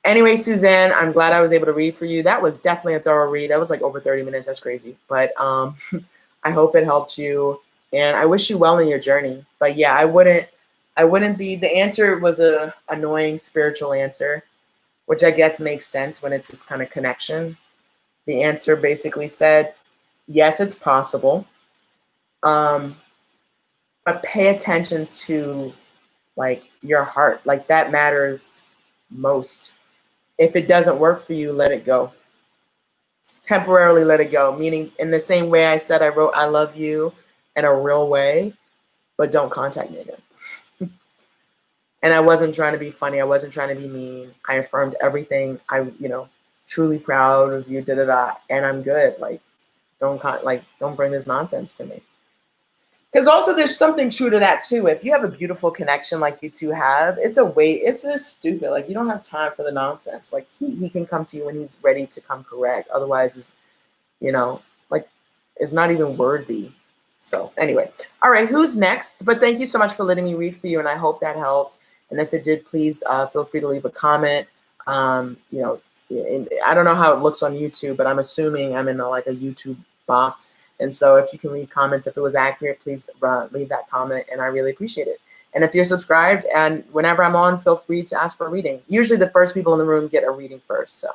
Anyway, Suzanne, I'm glad I was able to read for you. That was definitely a thorough read. That was like over 30 minutes. That's crazy. But I hope it helped you, and I wish you well in your journey. But yeah, I wouldn't be. The answer was a annoying spiritual answer, which I guess makes sense when it's this kind of connection. The answer basically said, yes, it's possible. But pay attention to like your heart. Like that matters most. If it doesn't work for you, let it go. Temporarily let it go. Meaning in the same way I said I wrote I love you in a real way, but don't contact me again. And I wasn't trying to be funny. I wasn't trying to be mean. I affirmed everything. Truly proud of you, and I'm good. Like, don't bring this nonsense to me. Because also there's something true to that too. If you have a beautiful connection like you two have, it's just stupid. Like you don't have time for the nonsense. Like he can come to you when he's ready to come correct. Otherwise, you know, like is not even worthy. So anyway, all right, who's next? But thank you so much for letting me read for you, and I hope that helped. And if it did, please feel free to leave a comment. You know, I don't know how it looks on YouTube, but I'm assuming I'm in like a YouTube box. And so if you can leave comments, if it was accurate, please leave that comment, and I really appreciate it. And if you're subscribed, and whenever I'm on, feel free to ask for a reading. Usually the first people in the room get a reading first. So,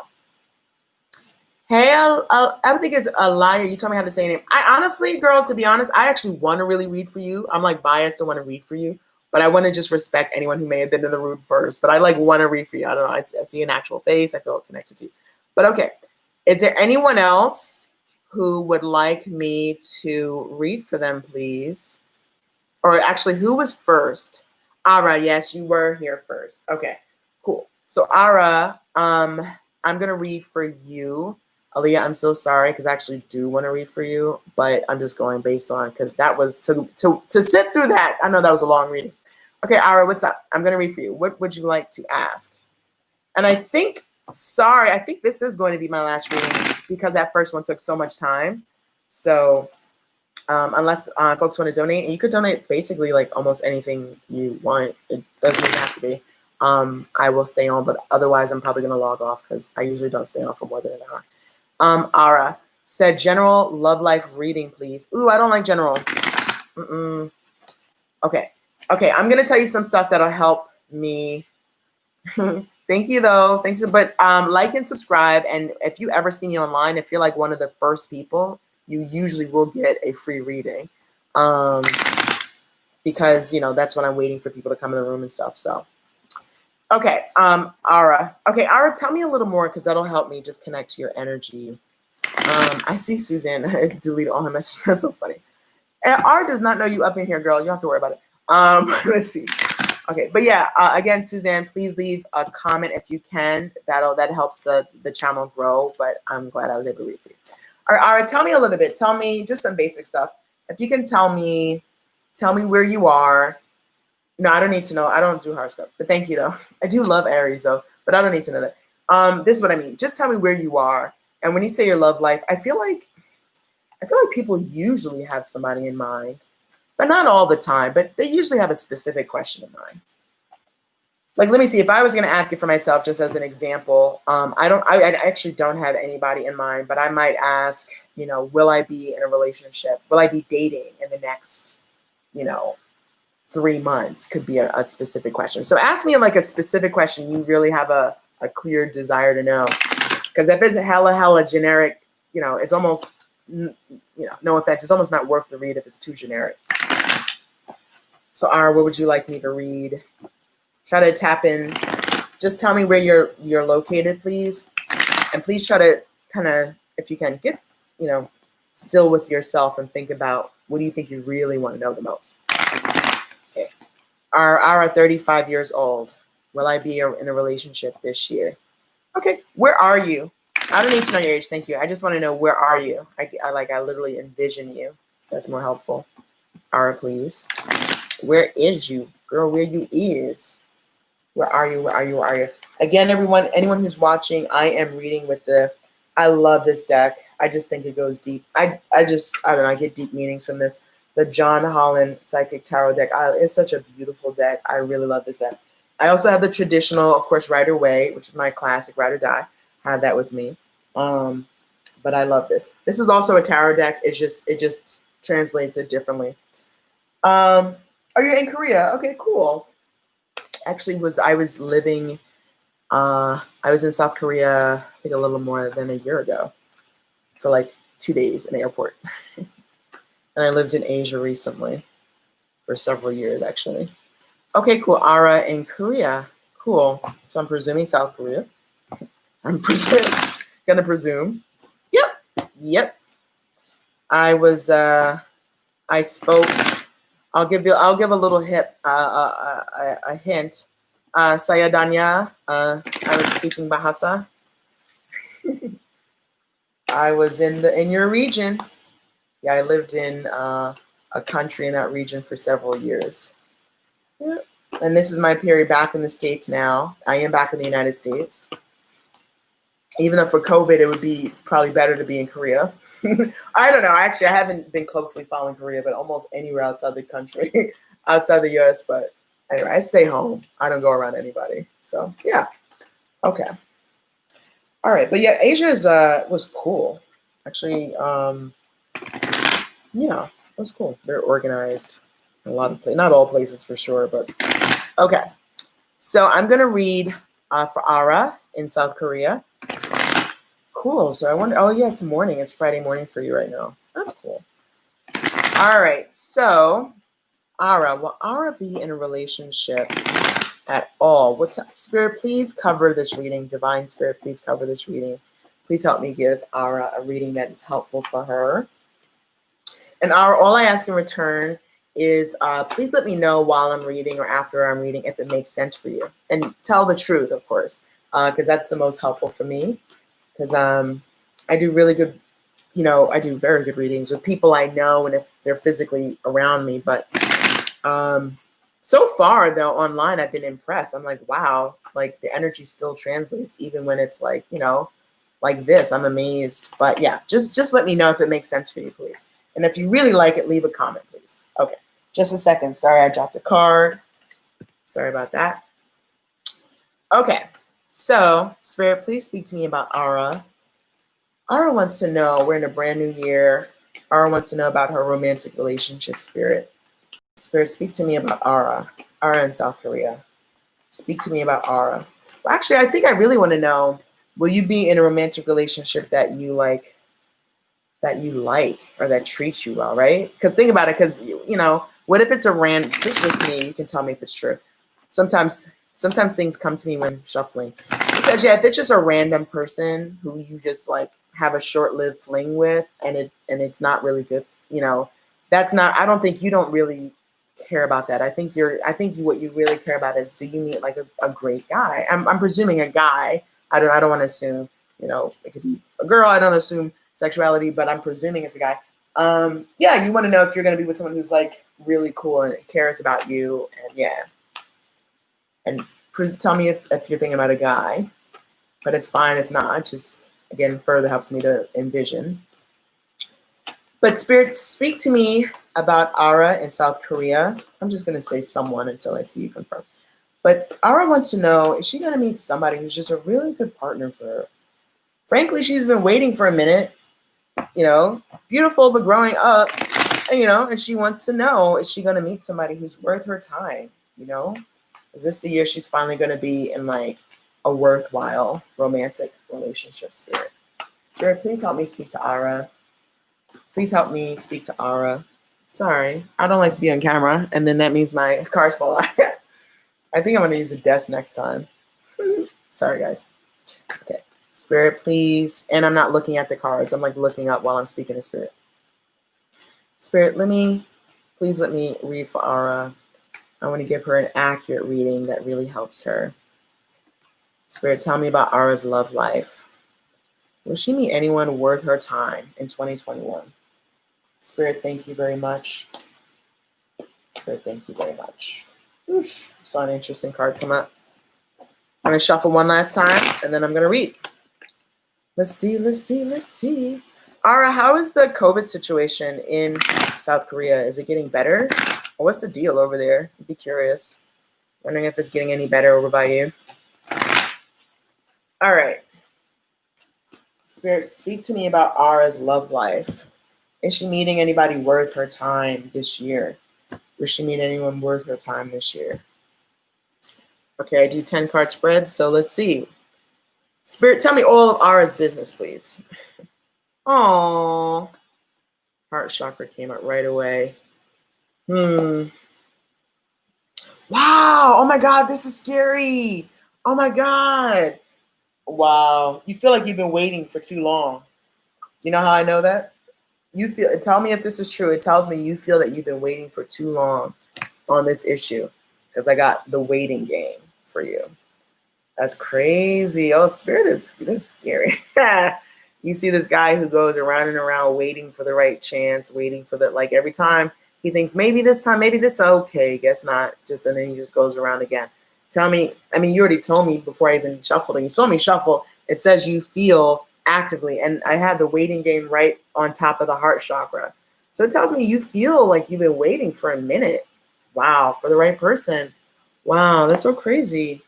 hey, I think it's Alaya. You told me how to say your name. I honestly, girl, to be honest, I actually want to really read for you. I'm like biased to want to read for you, but I want to just respect anyone who may have been in the room first. But I like want to read for you. I don't know. I see an actual face. I feel connected to you. But okay, is there anyone else who would like me to read for them, please? Or actually, who was first? Ara, yes, you were here first. Okay, cool. So Ara, I'm gonna read for you. Aaliyah, I'm so sorry because I actually do want to read for you, but I'm just going based on because that was to sit through that. I know that was a long reading. Okay, Ara, what's up? I'm gonna read for you. What would you like to ask? And I think this is going to be my last reading because that first one took so much time. So unless folks want to donate, and you could donate basically like almost anything you want. It doesn't even have to be. I will stay on, but otherwise I'm probably gonna log off because I usually don't stay on for more than an hour. Ara said, general love life reading, please. Ooh, I don't like general. Okay, I'm gonna tell you some stuff that'll help me. Thank you though. Thanks. But like and subscribe. And if you ever see me online, if you're like one of the first people, you usually will get a free reading. Because you know, that's when I'm waiting for people to come in the room and stuff. So okay, Ara. Okay, Ara, tell me a little more because that'll help me just connect to your energy. I see Suzanne delete all her messages. That's so funny. And Ara does not know you up in here, girl. You don't have to worry about it. Let's see. Okay, but yeah, again, Suzanne, please leave a comment if you can. That helps the channel grow. But I'm glad I was able to read for you. All right, tell me a little bit. Tell me just some basic stuff. If you can tell me where you are. No, I don't need to know. I don't do horoscope. But thank you though. I do love Aries though, but I don't need to know that. This is what I mean. Just tell me where you are. And when you say your love life, I feel like people usually have somebody in mind. But not all the time, but they usually have a specific question in mind. Like, let me see, if I was going to ask it for myself, just as an example, I actually don't have anybody in mind, but I might ask, you know, will I be in a relationship? Will I be dating in the next, 3 months? Could be a specific question. So ask me like a specific question you really have a clear desire to know. Because if it's a hella generic, it's almost, no offense, it's almost not worth the read if it's too generic. So Ara, what would you like me to read? Try to tap in. Just tell me where you're located, please. And please try to kind of, if you can, get, still with yourself and think about what do you think you really want to know the most. Okay. Ara, 35 years old. Will I be in a relationship this year? Okay. Where are you? I don't need to know your age. Thank you. I just want to know, where are you? I literally envision you. That's more helpful. Ara, please. Where is you? Girl, where you is? Where are you? Where are you? Where are you? Again, anyone who's watching, I am reading with I love this deck. I just think it goes deep. I don't know, I get deep meanings from this. The John Holland Psychic Tarot deck. It's such a beautiful deck. I really love this deck. I also have the traditional, of course, Rider Waite, which is my classic Ride or Die. I have that with me. But I love this. This is also a tarot deck. It just translates it differently. Oh, you're in Korea. Okay, cool. Actually, I was living, I was in South Korea, I think a little more than a year ago for like 2 days in the airport. And I lived in Asia recently for several years, actually. Okay, cool. Ara in Korea. Cool. So I'm presuming South Korea. I'm gonna presume. Yep. I spoke. I'll give a little hint. Saya Danya. I was speaking Bahasa. I was in your region. Yeah, I lived in a country in that region for several years. Yeah. And this is my period back in the States now. I am back in the United States. Even though for COVID, it would be probably better to be in Korea. I don't know. Actually, I haven't been closely following Korea, but almost anywhere outside the country, outside the US. But anyway, I stay home. I don't go around anybody. So yeah. Okay. All right. But yeah, Asia was cool. Actually, yeah, it was cool. They're organized in a lot of places. Not all places for sure, but okay. So I'm gonna read for Ara in South Korea. Cool. So I wonder. Oh yeah, it's morning. It's Friday morning for you right now. That's cool. All right. So Ara, will Ara be in a relationship at all? What's Spirit? Please cover this reading. Divine Spirit, please cover this reading. Please help me give Ara a reading that is helpful for her. And Ara, all I ask in return is please let me know while I'm reading or after I'm reading if it makes sense for you, and tell the truth, of course, because that's the most helpful for me. Because I do really good, I do very good readings with people I know and if they're physically around me. But so far, though, online, I've been impressed. I'm like, wow, like the energy still translates even when it's like, like this. I'm amazed. But yeah, just let me know if it makes sense for you, please. And if you really like it, leave a comment, please. Okay, just a second. Sorry, I dropped a card. Sorry about that. Okay. So, Spirit, please speak to me about Ara. Ara wants to know, we're in a brand new year. Ara wants to know about her romantic relationship, Spirit. Spirit, speak to me about Ara. Ara in South Korea. Speak to me about Ara. Well, actually, I think I really want to know, will you be in a romantic relationship that you like or that treats you well, right? Because think about it, because, what if it's a random, it's just me, you can tell me if it's true. Sometimes things come to me when shuffling. Because yeah, if it's just a random person who you just like have a short-lived fling with, and it's not really good, that's not. I don't think you don't really care about that. I think what you really care about is, do you meet like a great guy? I'm presuming a guy. I don't want to assume. It could be a girl. I don't assume sexuality, but I'm presuming it's a guy. Yeah, you want to know if you're going to be with someone who's like really cool and cares about you, and yeah. And tell me if you're thinking about a guy, but it's fine if not. Just, again, further helps me to envision. But Spirit, speak to me about Ara in South Korea. I'm just going to say someone until I see you confirm. But Ara wants to know, is she going to meet somebody who's just a really good partner for her? Frankly, she's been waiting for a minute, beautiful but growing up, and she wants to know, is she going to meet somebody who's worth her time, Is this the year she's finally going to be in like a worthwhile romantic relationship, Spirit? Spirit, please help me speak to Ara. Please help me speak to Ara. Sorry, I don't like to be on camera, and then that means my cards fall out. I think I'm going to use a desk next time. Sorry, guys. Okay. Spirit, please. And I'm not looking at the cards. I'm like looking up while I'm speaking to Spirit. Spirit, please let me read for Ara. I want to give her an accurate reading that really helps her. Spirit, tell me about Ara's love life. Will she meet anyone worth her time in 2021? Spirit, thank you very much. Spirit, thank you very much. Oof, saw an interesting card come up. I'm going to shuffle one last time, and then I'm going to read. Let's see. Ara, how is the COVID situation in South Korea? Is it getting better? Or what's the deal over there? I'd be curious. Wondering if it's getting any better over by you. All right. Spirit, speak to me about Ara's love life. Is she meeting anybody worth her time this year? Will she meet anyone worth her time this year? Okay, I do 10 card spreads, so let's see. Spirit, tell me all of Ara's business, please. Aww. Heart chakra came up right away. Wow. Oh my God, this is scary. Oh my God. Wow. You feel like you've been waiting for too long. You know how I know that? Tell me if this is true. It tells me you feel that you've been waiting for too long on this issue, because I got the waiting game for you. That's crazy. Oh, Spirit is scary. You see this guy who goes around and around waiting for the right chance, waiting for like every time he thinks maybe this time, maybe this, okay, guess not. And then he just goes around again. Tell me, you already told me before I even shuffled, and you saw me shuffle, It says you feel actively. And I had the waiting game right on top of the heart chakra. So it tells me you feel like you've been waiting for a minute. Wow, for the right person. Wow, that's so crazy.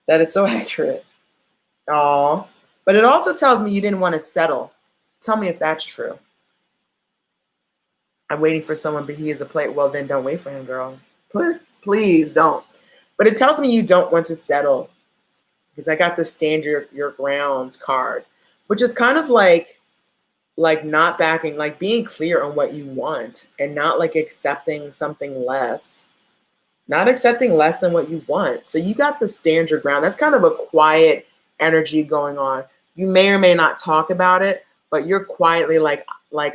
That is so accurate. Oh, but it also tells me you didn't want to settle. Tell me if that's true. I'm waiting for someone, but he is a player. Well, then don't wait for him, girl. Please don't. But it tells me you don't want to settle, because I got the stand your ground card, which is kind of like not backing, like being clear on what you want and not like accepting something less, not accepting less than what you want. So you got the stand your ground. That's kind of a quiet energy going on. You may or may not talk about it, but you're quietly like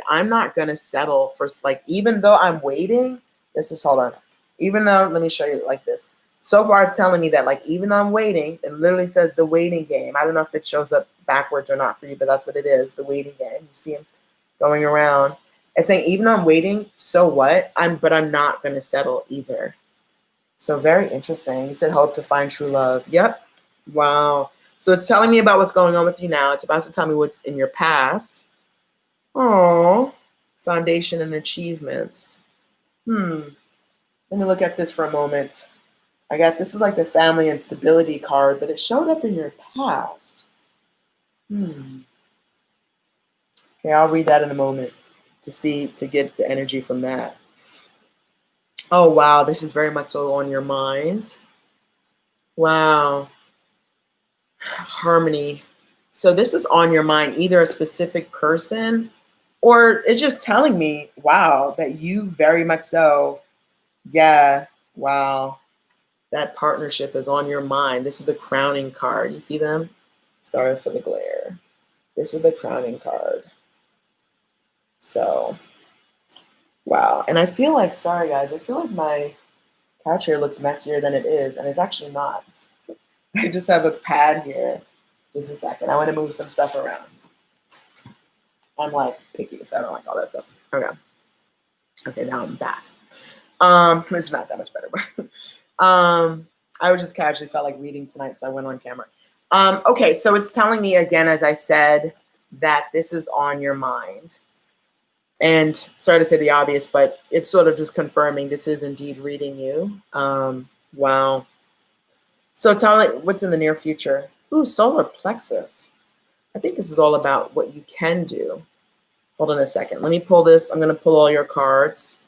I'm not gonna settle for, like, even though I'm waiting. This is, hold on. Even though, let me show you like this. So far, it's telling me that, like, even though I'm waiting, it literally says the waiting game. I don't know if it shows up backwards or not for you, but that's what it is, the waiting game. You see him going around. It's saying, even though I'm waiting, so what? But I'm not going to settle either. So very interesting. You said hope to find true love. Yep. Wow. So it's telling me about what's going on with you now. It's about to tell me what's in your past. Oh, foundation and achievements. Let me look at this for a moment. I got, this is like the family and stability card, but it showed up in your past. Okay, I'll read that in a moment to get the energy from that. Oh, wow, this is very much so on your mind. Wow. Harmony. So this is on your mind, either a specific person, or it's just telling me, wow, that you very much so, yeah, wow. That partnership is on your mind. This is the crowning card. You see them? Sorry for the glare. This is the crowning card. So, wow. And I feel like, sorry guys, I feel like my couch here looks messier than it is, and it's actually not. I just have a pad here. Just a second. I want to move some stuff around. I'm like picky, so I don't like all that stuff. Okay. Okay, now I'm back. It's not that much better, but I just casually felt like reading tonight, so I went on camera. Okay, so it's telling me again, as I said, that this is on your mind. And sorry to say the obvious, but it's sort of just confirming this is indeed reading you. Wow. So tell me what's in the near future. Ooh, solar plexus. I think this is all about what you can do. Hold on a second. Let me pull this. I'm going to pull all your cards.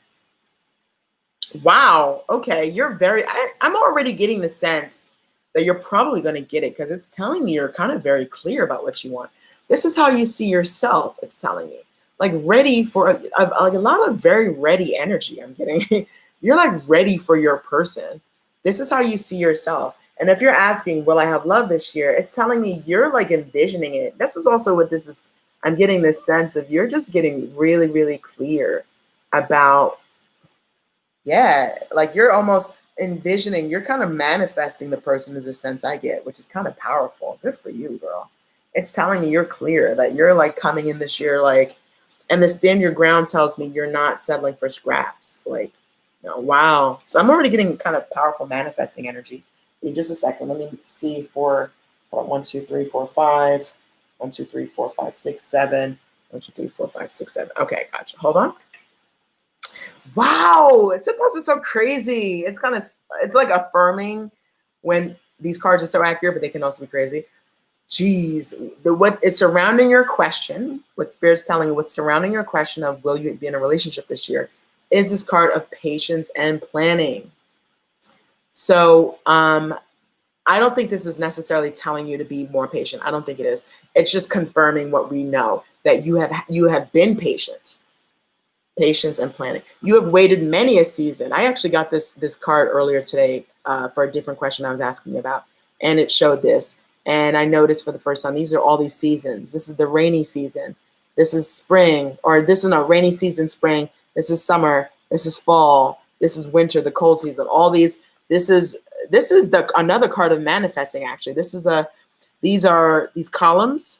Wow. Okay. You're I'm already getting the sense that you're probably going to get it, because it's telling me you're kind of very clear about what you want. This is how you see yourself. It's telling me, like, ready for like a lot of very ready energy. I'm getting you're like ready for your person. This is how you see yourself. And if you're asking, will I have love this year? It's telling me you're like envisioning it. This is also what this is. I'm getting this sense of you're just getting really, really clear about, yeah, like you're almost envisioning, you're kind of manifesting the person, is a sense I get, which is kind of powerful. Good for you, girl. It's telling me you're clear, that you're like coming in this year, like, and the stand your ground tells me you're not settling for scraps. Like, you know, wow. So I'm already getting kind of powerful manifesting energy. In just a second, let me see for 1, 2, 3, 4, 5. 1, 2, 3, 4, 5, 6, 7. 1, 2, 3, 4, 5, 6, 7. Okay, gotcha. Hold on. Wow, sometimes it's so crazy. It's like affirming when these cards are so accurate, but they can also be crazy. Jeez, what is surrounding your question, what Spirit's telling you, what's surrounding your question of will you be in a relationship this year, is this card of patience and planning. So I don't think this is necessarily telling you to be more patient. I don't think it is. It's just confirming what we know, that you have been patient. Patience and planning. You have waited many a season. I actually got this card earlier today for a different question I was asking about, and it showed this. And I noticed for the first time, these are all these seasons. This is the rainy season. This is spring, or this is not rainy season, spring. This is summer. This is fall. This is winter, the cold season. All these. This is another card of manifesting. Actually, these are these columns.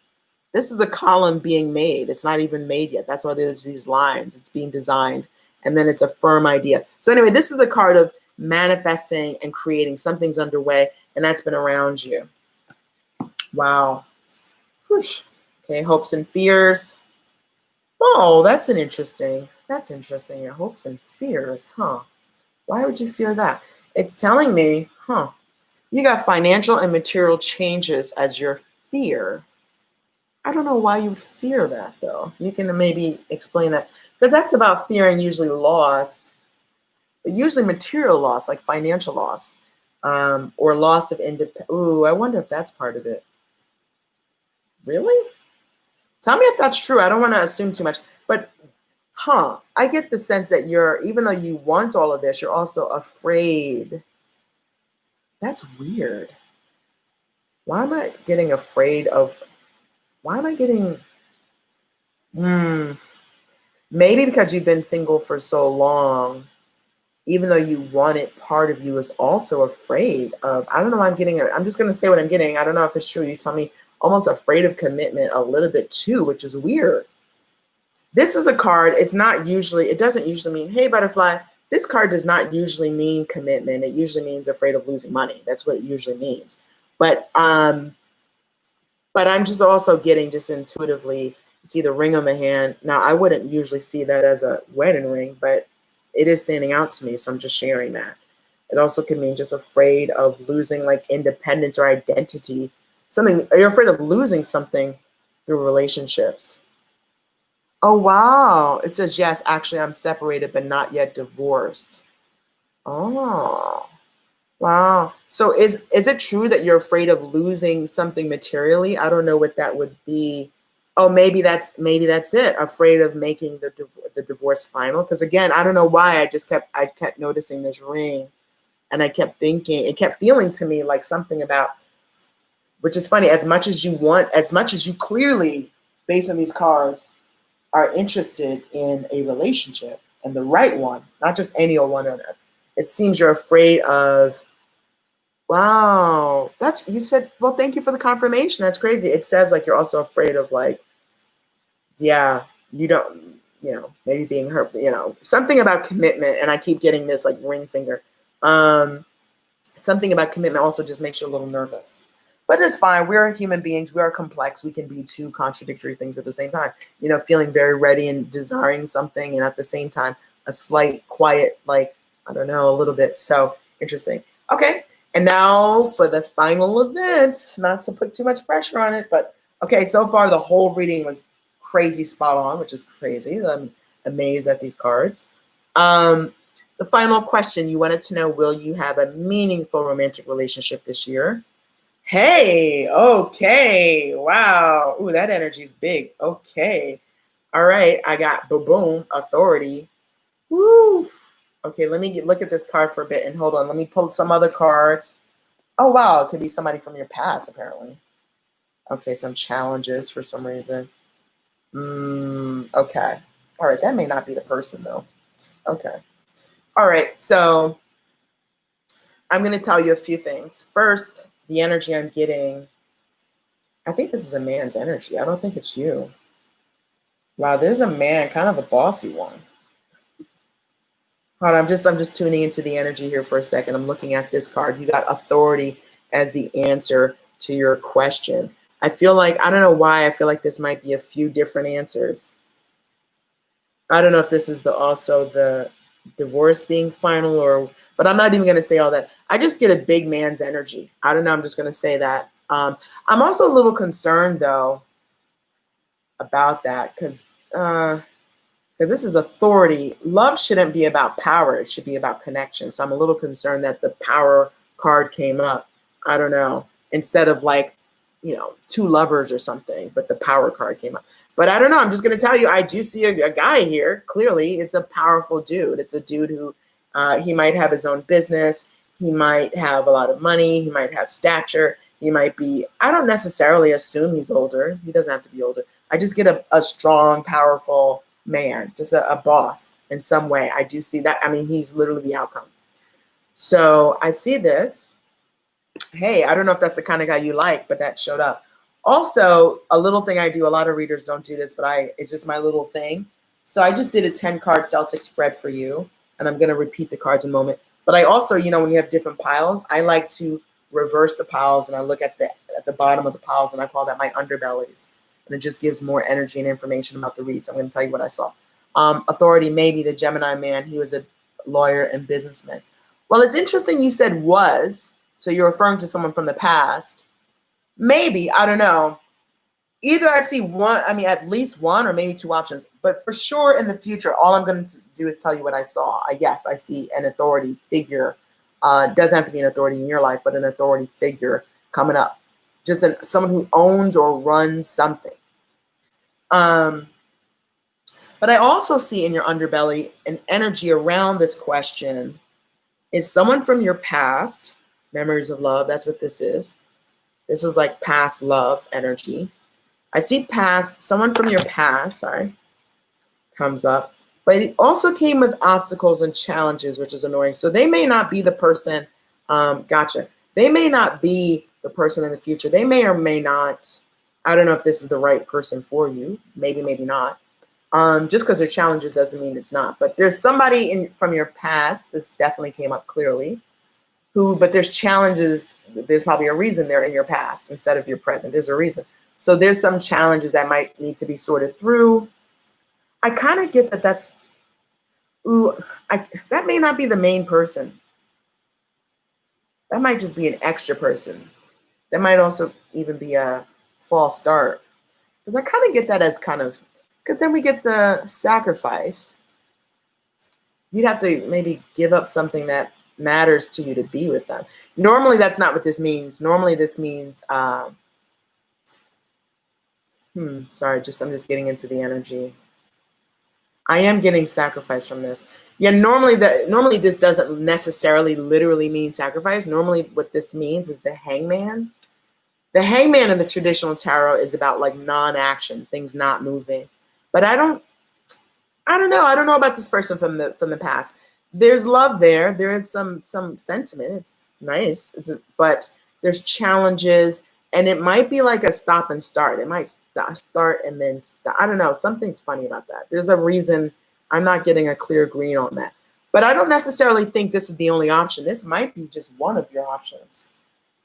This is a column being made. It's not even made yet. That's why there's these lines. It's being designed. And then it's a firm idea. So anyway, this is a card of manifesting and creating. Something's underway, and that's been around you. Wow. Whoosh. Okay, hopes and fears. Oh, that's interesting. Your hopes and fears, huh? Why would you fear that? It's telling me, you got financial and material changes as your fear. I don't know why you would fear that though. You can maybe explain that because that's about fearing usually loss, but usually material loss, like financial loss, or loss of independence. Ooh, I wonder if that's part of it. Really? Tell me if that's true. I don't want to assume too much, but I get the sense that even though you want all of this, you're also afraid. That's weird. Why am I getting afraid of, why am I getting, maybe because you've been single for so long, even though you want it, part of you is also afraid of, I don't know why I'm getting it. I'm just going to say what I'm getting. I don't know if it's true. You tell me, almost afraid of commitment a little bit too, which is weird. This is a card. It doesn't usually mean, hey, butterfly. This card does not usually mean commitment. It usually means afraid of losing money. That's what it usually means. But I'm just also getting just intuitively, you see the ring on the hand. Now, I wouldn't usually see that as a wedding ring, but it is standing out to me. So I'm just sharing that. It also can mean just afraid of losing like independence or identity. You're afraid of losing something through relationships. Oh, wow. It says, yes, actually, I'm separated, but not yet divorced. Oh, wow. So is it true that you're afraid of losing something materially? I don't know what that would be. Oh, maybe that's it. Afraid of making the divorce final. Because again, I don't know why I kept noticing this ring, and I kept thinking, it kept feeling to me like something about, which is funny, as much as you clearly, based on these cards, are interested in a relationship and the right one, not just any old one. It seems you're afraid of, wow, you said, well, thank you for the confirmation. That's crazy. It says like you're also afraid of like, yeah, you don't, maybe being hurt, something about commitment. And I keep getting this like ring finger. Something about commitment also just makes you a little nervous. But it's fine. We're human beings. We are complex. We can be two contradictory things at the same time. Feeling very ready and desiring something, and at the same time, a slight quiet, like, I don't know, a little bit. So interesting. Okay. And now for the final event, not to put too much pressure on it, but okay, so far the whole reading was crazy spot on, which is crazy. I'm amazed at these cards. The final question, you wanted to know, will you have a meaningful romantic relationship this year? Hey, okay. Wow. Ooh, that energy is big. Okay. All right. I got boom, authority. Woo. Okay, let me look at this card for a bit and hold on. Let me pull some other cards. Oh, wow. It could be somebody from your past, apparently. Okay, some challenges for some reason. Okay. All right. That may not be the person, though. Okay. All right. So I'm going to tell you a few things. First, the energy I'm getting, I think this is a man's energy. I don't think it's you. Wow, there's a man, kind of a bossy one. Hold on, I'm just tuning into the energy here for a second. I'm looking at this card. You got authority as the answer to your question. I feel like, I don't know why, I feel like this might be a few different answers. I don't know if this is also the divorce being final, but I'm not even going to say all that. I just get a big man's energy. I don't know. I'm just going to say that. I'm also a little concerned though about that because this is authority. Love shouldn't be about power. It should be about connection. So I'm a little concerned that the power card came up. I don't know. Instead of like, two lovers or something, but the power card came up. But I don't know. I'm just going to tell you, I do see a guy here. Clearly, it's a powerful dude. It's a dude who he might have his own business. He might have a lot of money. He might have stature. He might be, I don't necessarily assume he's older. He doesn't have to be older. I just get a strong, powerful man, just a boss in some way. I do see that. I mean, he's literally the outcome. So I see this. Hey, I don't know if that's the kind of guy you like, but that showed up. Also, a little thing I do, a lot of readers don't do this, but it's just my little thing. So I just did a 10-card Celtic spread for you, and I'm going to repeat the cards in a moment. But I also, when you have different piles, I like to reverse the piles and I look at the bottom of the piles and I call that my underbellies. And it just gives more energy and information about the read. So I'm going to tell you what I saw. Authority, maybe the Gemini man. He was a lawyer and businessman. Well, it's interesting you said was. So you're referring to someone from the past. Maybe, I don't know. Either I see one, I mean, at least one or maybe two options. But for sure in the future, all I'm going to do is tell you what I saw. Yes, I see an authority figure. Doesn't have to be an authority in your life, but an authority figure coming up. Just someone who owns or runs something. But I also see in your underbelly an energy around this question. Is someone from your past, memories of love, that's what this is. This is like past love energy. I see past, someone from your past, sorry, comes up. But it also came with obstacles and challenges, which is annoying. So they may not be the person, gotcha. They may not be the person in the future. They may or may not, I don't know if this is the right person for you. Maybe, maybe not. Just because there's challenges doesn't mean it's not. But there's somebody from your past, this definitely came up clearly, but there's challenges. There's probably a reason they're in your past instead of your present. There's a reason. So there's some challenges that might need to be sorted through. I kind of get that that's, that may not be the main person. That might just be an extra person. That might also even be a false start. Because I kind of get that as kind of, because then we get the sacrifice. You'd have to maybe give up something that matters to you to be with them. Normally, that's not what this means. Normally, this means, sorry, I'm just getting into the energy. I am getting sacrifice from this. Yeah, normally this doesn't necessarily literally mean sacrifice. Normally what this means is the hangman. The hangman in the traditional tarot is about like non-action, things not moving. But I don't know. I don't know about this person from the past. There's love there. There is some sentiment. It's nice. But there's challenges. And it might be like a stop and start. It might start and then stop. I don't know. Something's funny about that. There's a reason I'm not getting a clear green on that. But I don't necessarily think this is the only option. This might be just one of your options.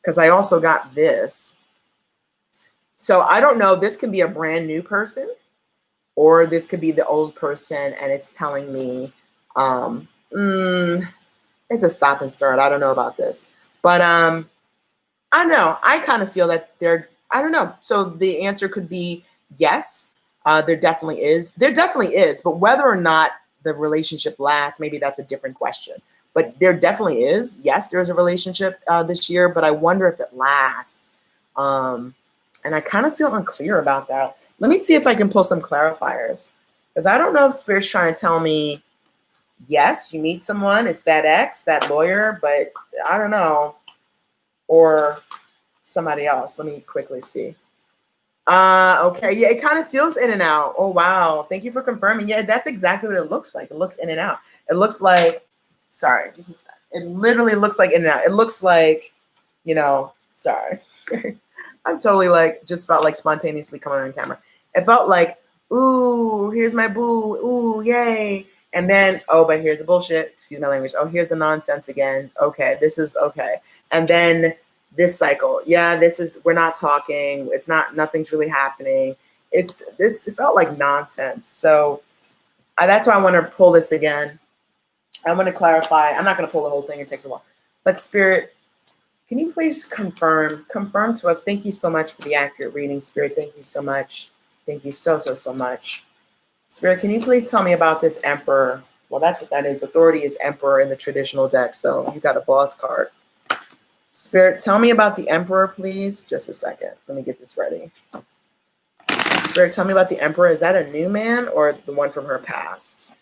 Because I also got this. So I don't know. This could be a brand new person. Or this could be the old person. And it's telling me it's a stop and start. I don't know about this. But I don't know. I kind of feel that I don't know. So the answer could be yes, there definitely is. There definitely is. But whether or not the relationship lasts, maybe that's a different question. But there definitely is. Yes, there is a relationship this year, but I wonder if it lasts. And I kind of feel unclear about that. Let me see if I can pull some clarifiers. Because I don't know if Spirit's trying to tell me, yes, you meet someone, it's that ex, that lawyer, but I don't know. Or somebody else. Let me quickly see. Okay, yeah, it kind of feels in and out. Oh, wow. Thank you for confirming. Yeah, that's exactly what it looks like. It looks in and out. It looks like, sorry, it literally looks like in and out. It looks like, sorry. I'm totally just felt like spontaneously coming on camera. It felt like, ooh, here's my boo. Ooh, yay. And then, oh, but here's the bullshit. Excuse my language. Oh, here's the nonsense again. Okay, this is okay. And then this cycle. Yeah, we're not talking. Nothing's really happening. It felt like nonsense. So that's why I want to pull this again. I want to clarify. I'm not going to pull the whole thing. It takes a while. But Spirit, can you please confirm to us? Thank you so much for the accurate reading, Spirit. Thank you so much. Thank you so much. Spirit, can you please tell me about this Emperor? Well, that's what that is. Authority is Emperor in the traditional deck. So you got a boss card. Spirit, tell me about the Emperor, please. Just a second. Let me get this ready. Spirit, tell me about the Emperor. Is that a new man or the one from her past?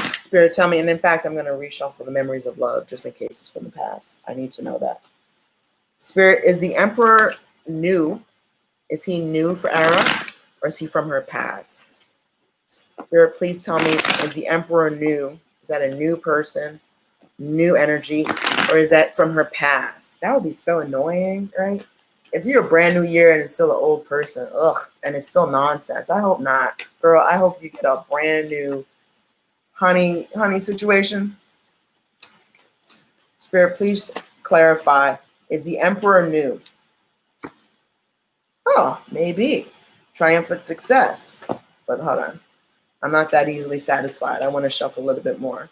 Spirit, tell me. And in fact, I'm going to reshuffle the memories of love just in case it's from the past. I need to know that. Spirit, is the Emperor new? Is he new for Ara or is he from her past? Spirit, please tell me, is the Emperor new? Is that a new person? New energy? Or is that from her past? That would be so annoying, right? If you're a brand new year and it's still an old person, and it's still nonsense. I hope not. Girl, I hope you get a brand new honey situation. Spirit, please clarify. Is the Emperor new? Oh, maybe. Triumphant success. But hold on. I'm not that easily satisfied. I want to shuffle a little bit more.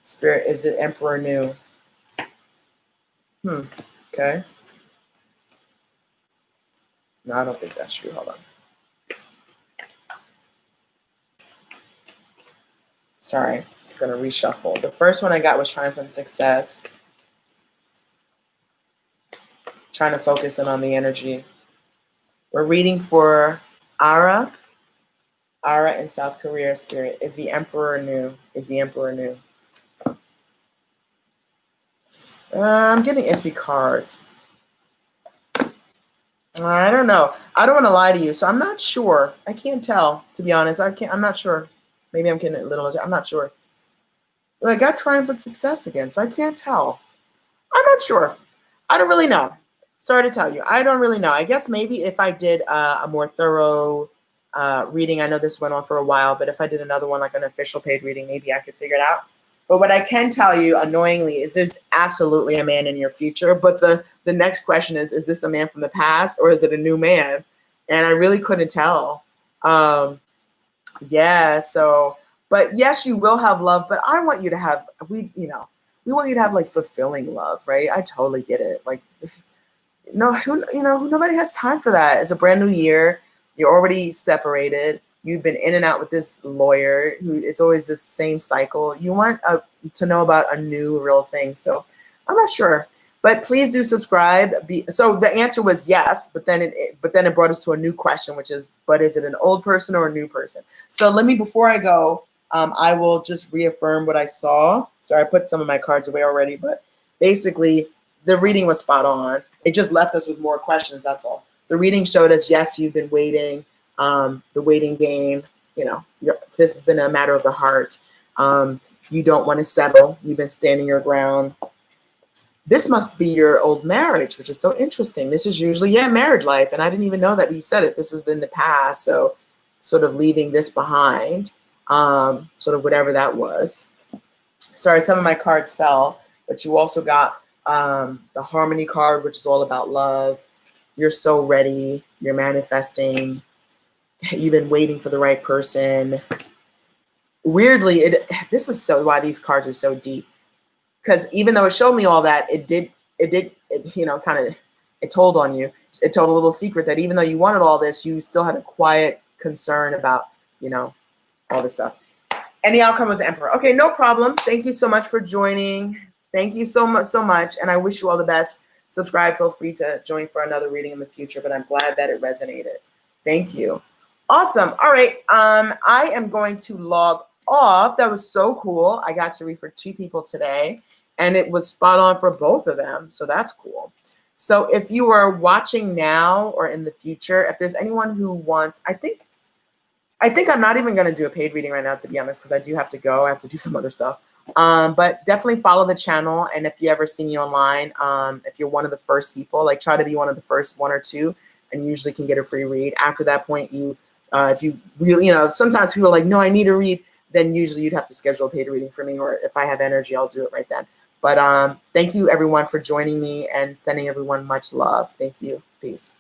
Spirit, is it Emperor new? Okay. No, I don't think that's true. Hold on. Sorry, I'm going to reshuffle. The first one I got was Triumphant Success. Trying to focus in on the energy. We're reading for Ara. Ara in South Korea, Spirit. Is the Emperor new? Is the Emperor new? I'm getting iffy cards. I don't know. I don't want to lie to you, so I'm not sure. I can't tell, to be honest. I'm not sure. Maybe I'm getting a little. I'm not sure. Well, I got Triumphant Success again, so I can't tell. I'm not sure. I don't really know. Sorry to tell you. I don't really know. I guess maybe if I did a more thorough reading, I know this went on for a while, but if I did another one, like an official paid reading, maybe I could figure it out. But what I can tell you, annoyingly, is there's absolutely a man in your future. But the next question is this a man from the past or is it a new man? And I really couldn't tell. Yeah, so, but yes, you will have love, but I want you to have, we want you to have like fulfilling love, right? I totally get it. Like, no, nobody has time for that. It's a brand new year. You're already separated. You've been in and out with this lawyer who it's always this same cycle. You want to know about a new real thing. So I'm not sure, but please do subscribe. So the answer was yes, but then it brought us to a new question, which is, but is it an old person or a new person? So before I go, I will just reaffirm what I saw. Sorry, I put some of my cards away already, but basically the reading was spot on. It just left us with more questions. That's all. The reading showed us, yes, you've been waiting. The waiting game, this has been a matter of the heart. You don't want to settle. You've been standing your ground. This must be your old marriage, which is so interesting. This is usually, marriage life. And I didn't even know that we said it. This is in the past. So sort of leaving this behind, sort of whatever that was. Sorry, some of my cards fell, but you also got the Harmony card, which is all about love. You're so ready. You're manifesting. You've been waiting for the right person. Weirdly, this is so why these cards are so deep. Because even though it showed me all that, it told on you. It told a little secret that even though you wanted all this, you still had a quiet concern about, all this stuff. And the outcome was the Emperor. Okay, no problem. Thank you so much for joining. Thank you so much. And I wish you all the best. Subscribe. Feel free to join for another reading in the future, but I'm glad that it resonated. Thank you. Awesome. All right. I am going to log off. That was so cool. I got to read for 2 people today, and it was spot on for both of them. So that's cool. So if you are watching now or in the future, if there's anyone who wants, I think I'm not even going to do a paid reading right now, to be honest, because I do have to go. I have to do some other stuff. But definitely follow the channel. And if you ever see me online, if you're one of the first people, like try to be one of the first 1 or 2, and you usually can get a free read. After that point, if you really, sometimes people are like, no, I need a read, then usually you'd have to schedule a paid reading for me, or if I have energy, I'll do it right then. But thank you everyone for joining me and sending everyone much love. Thank you. Peace.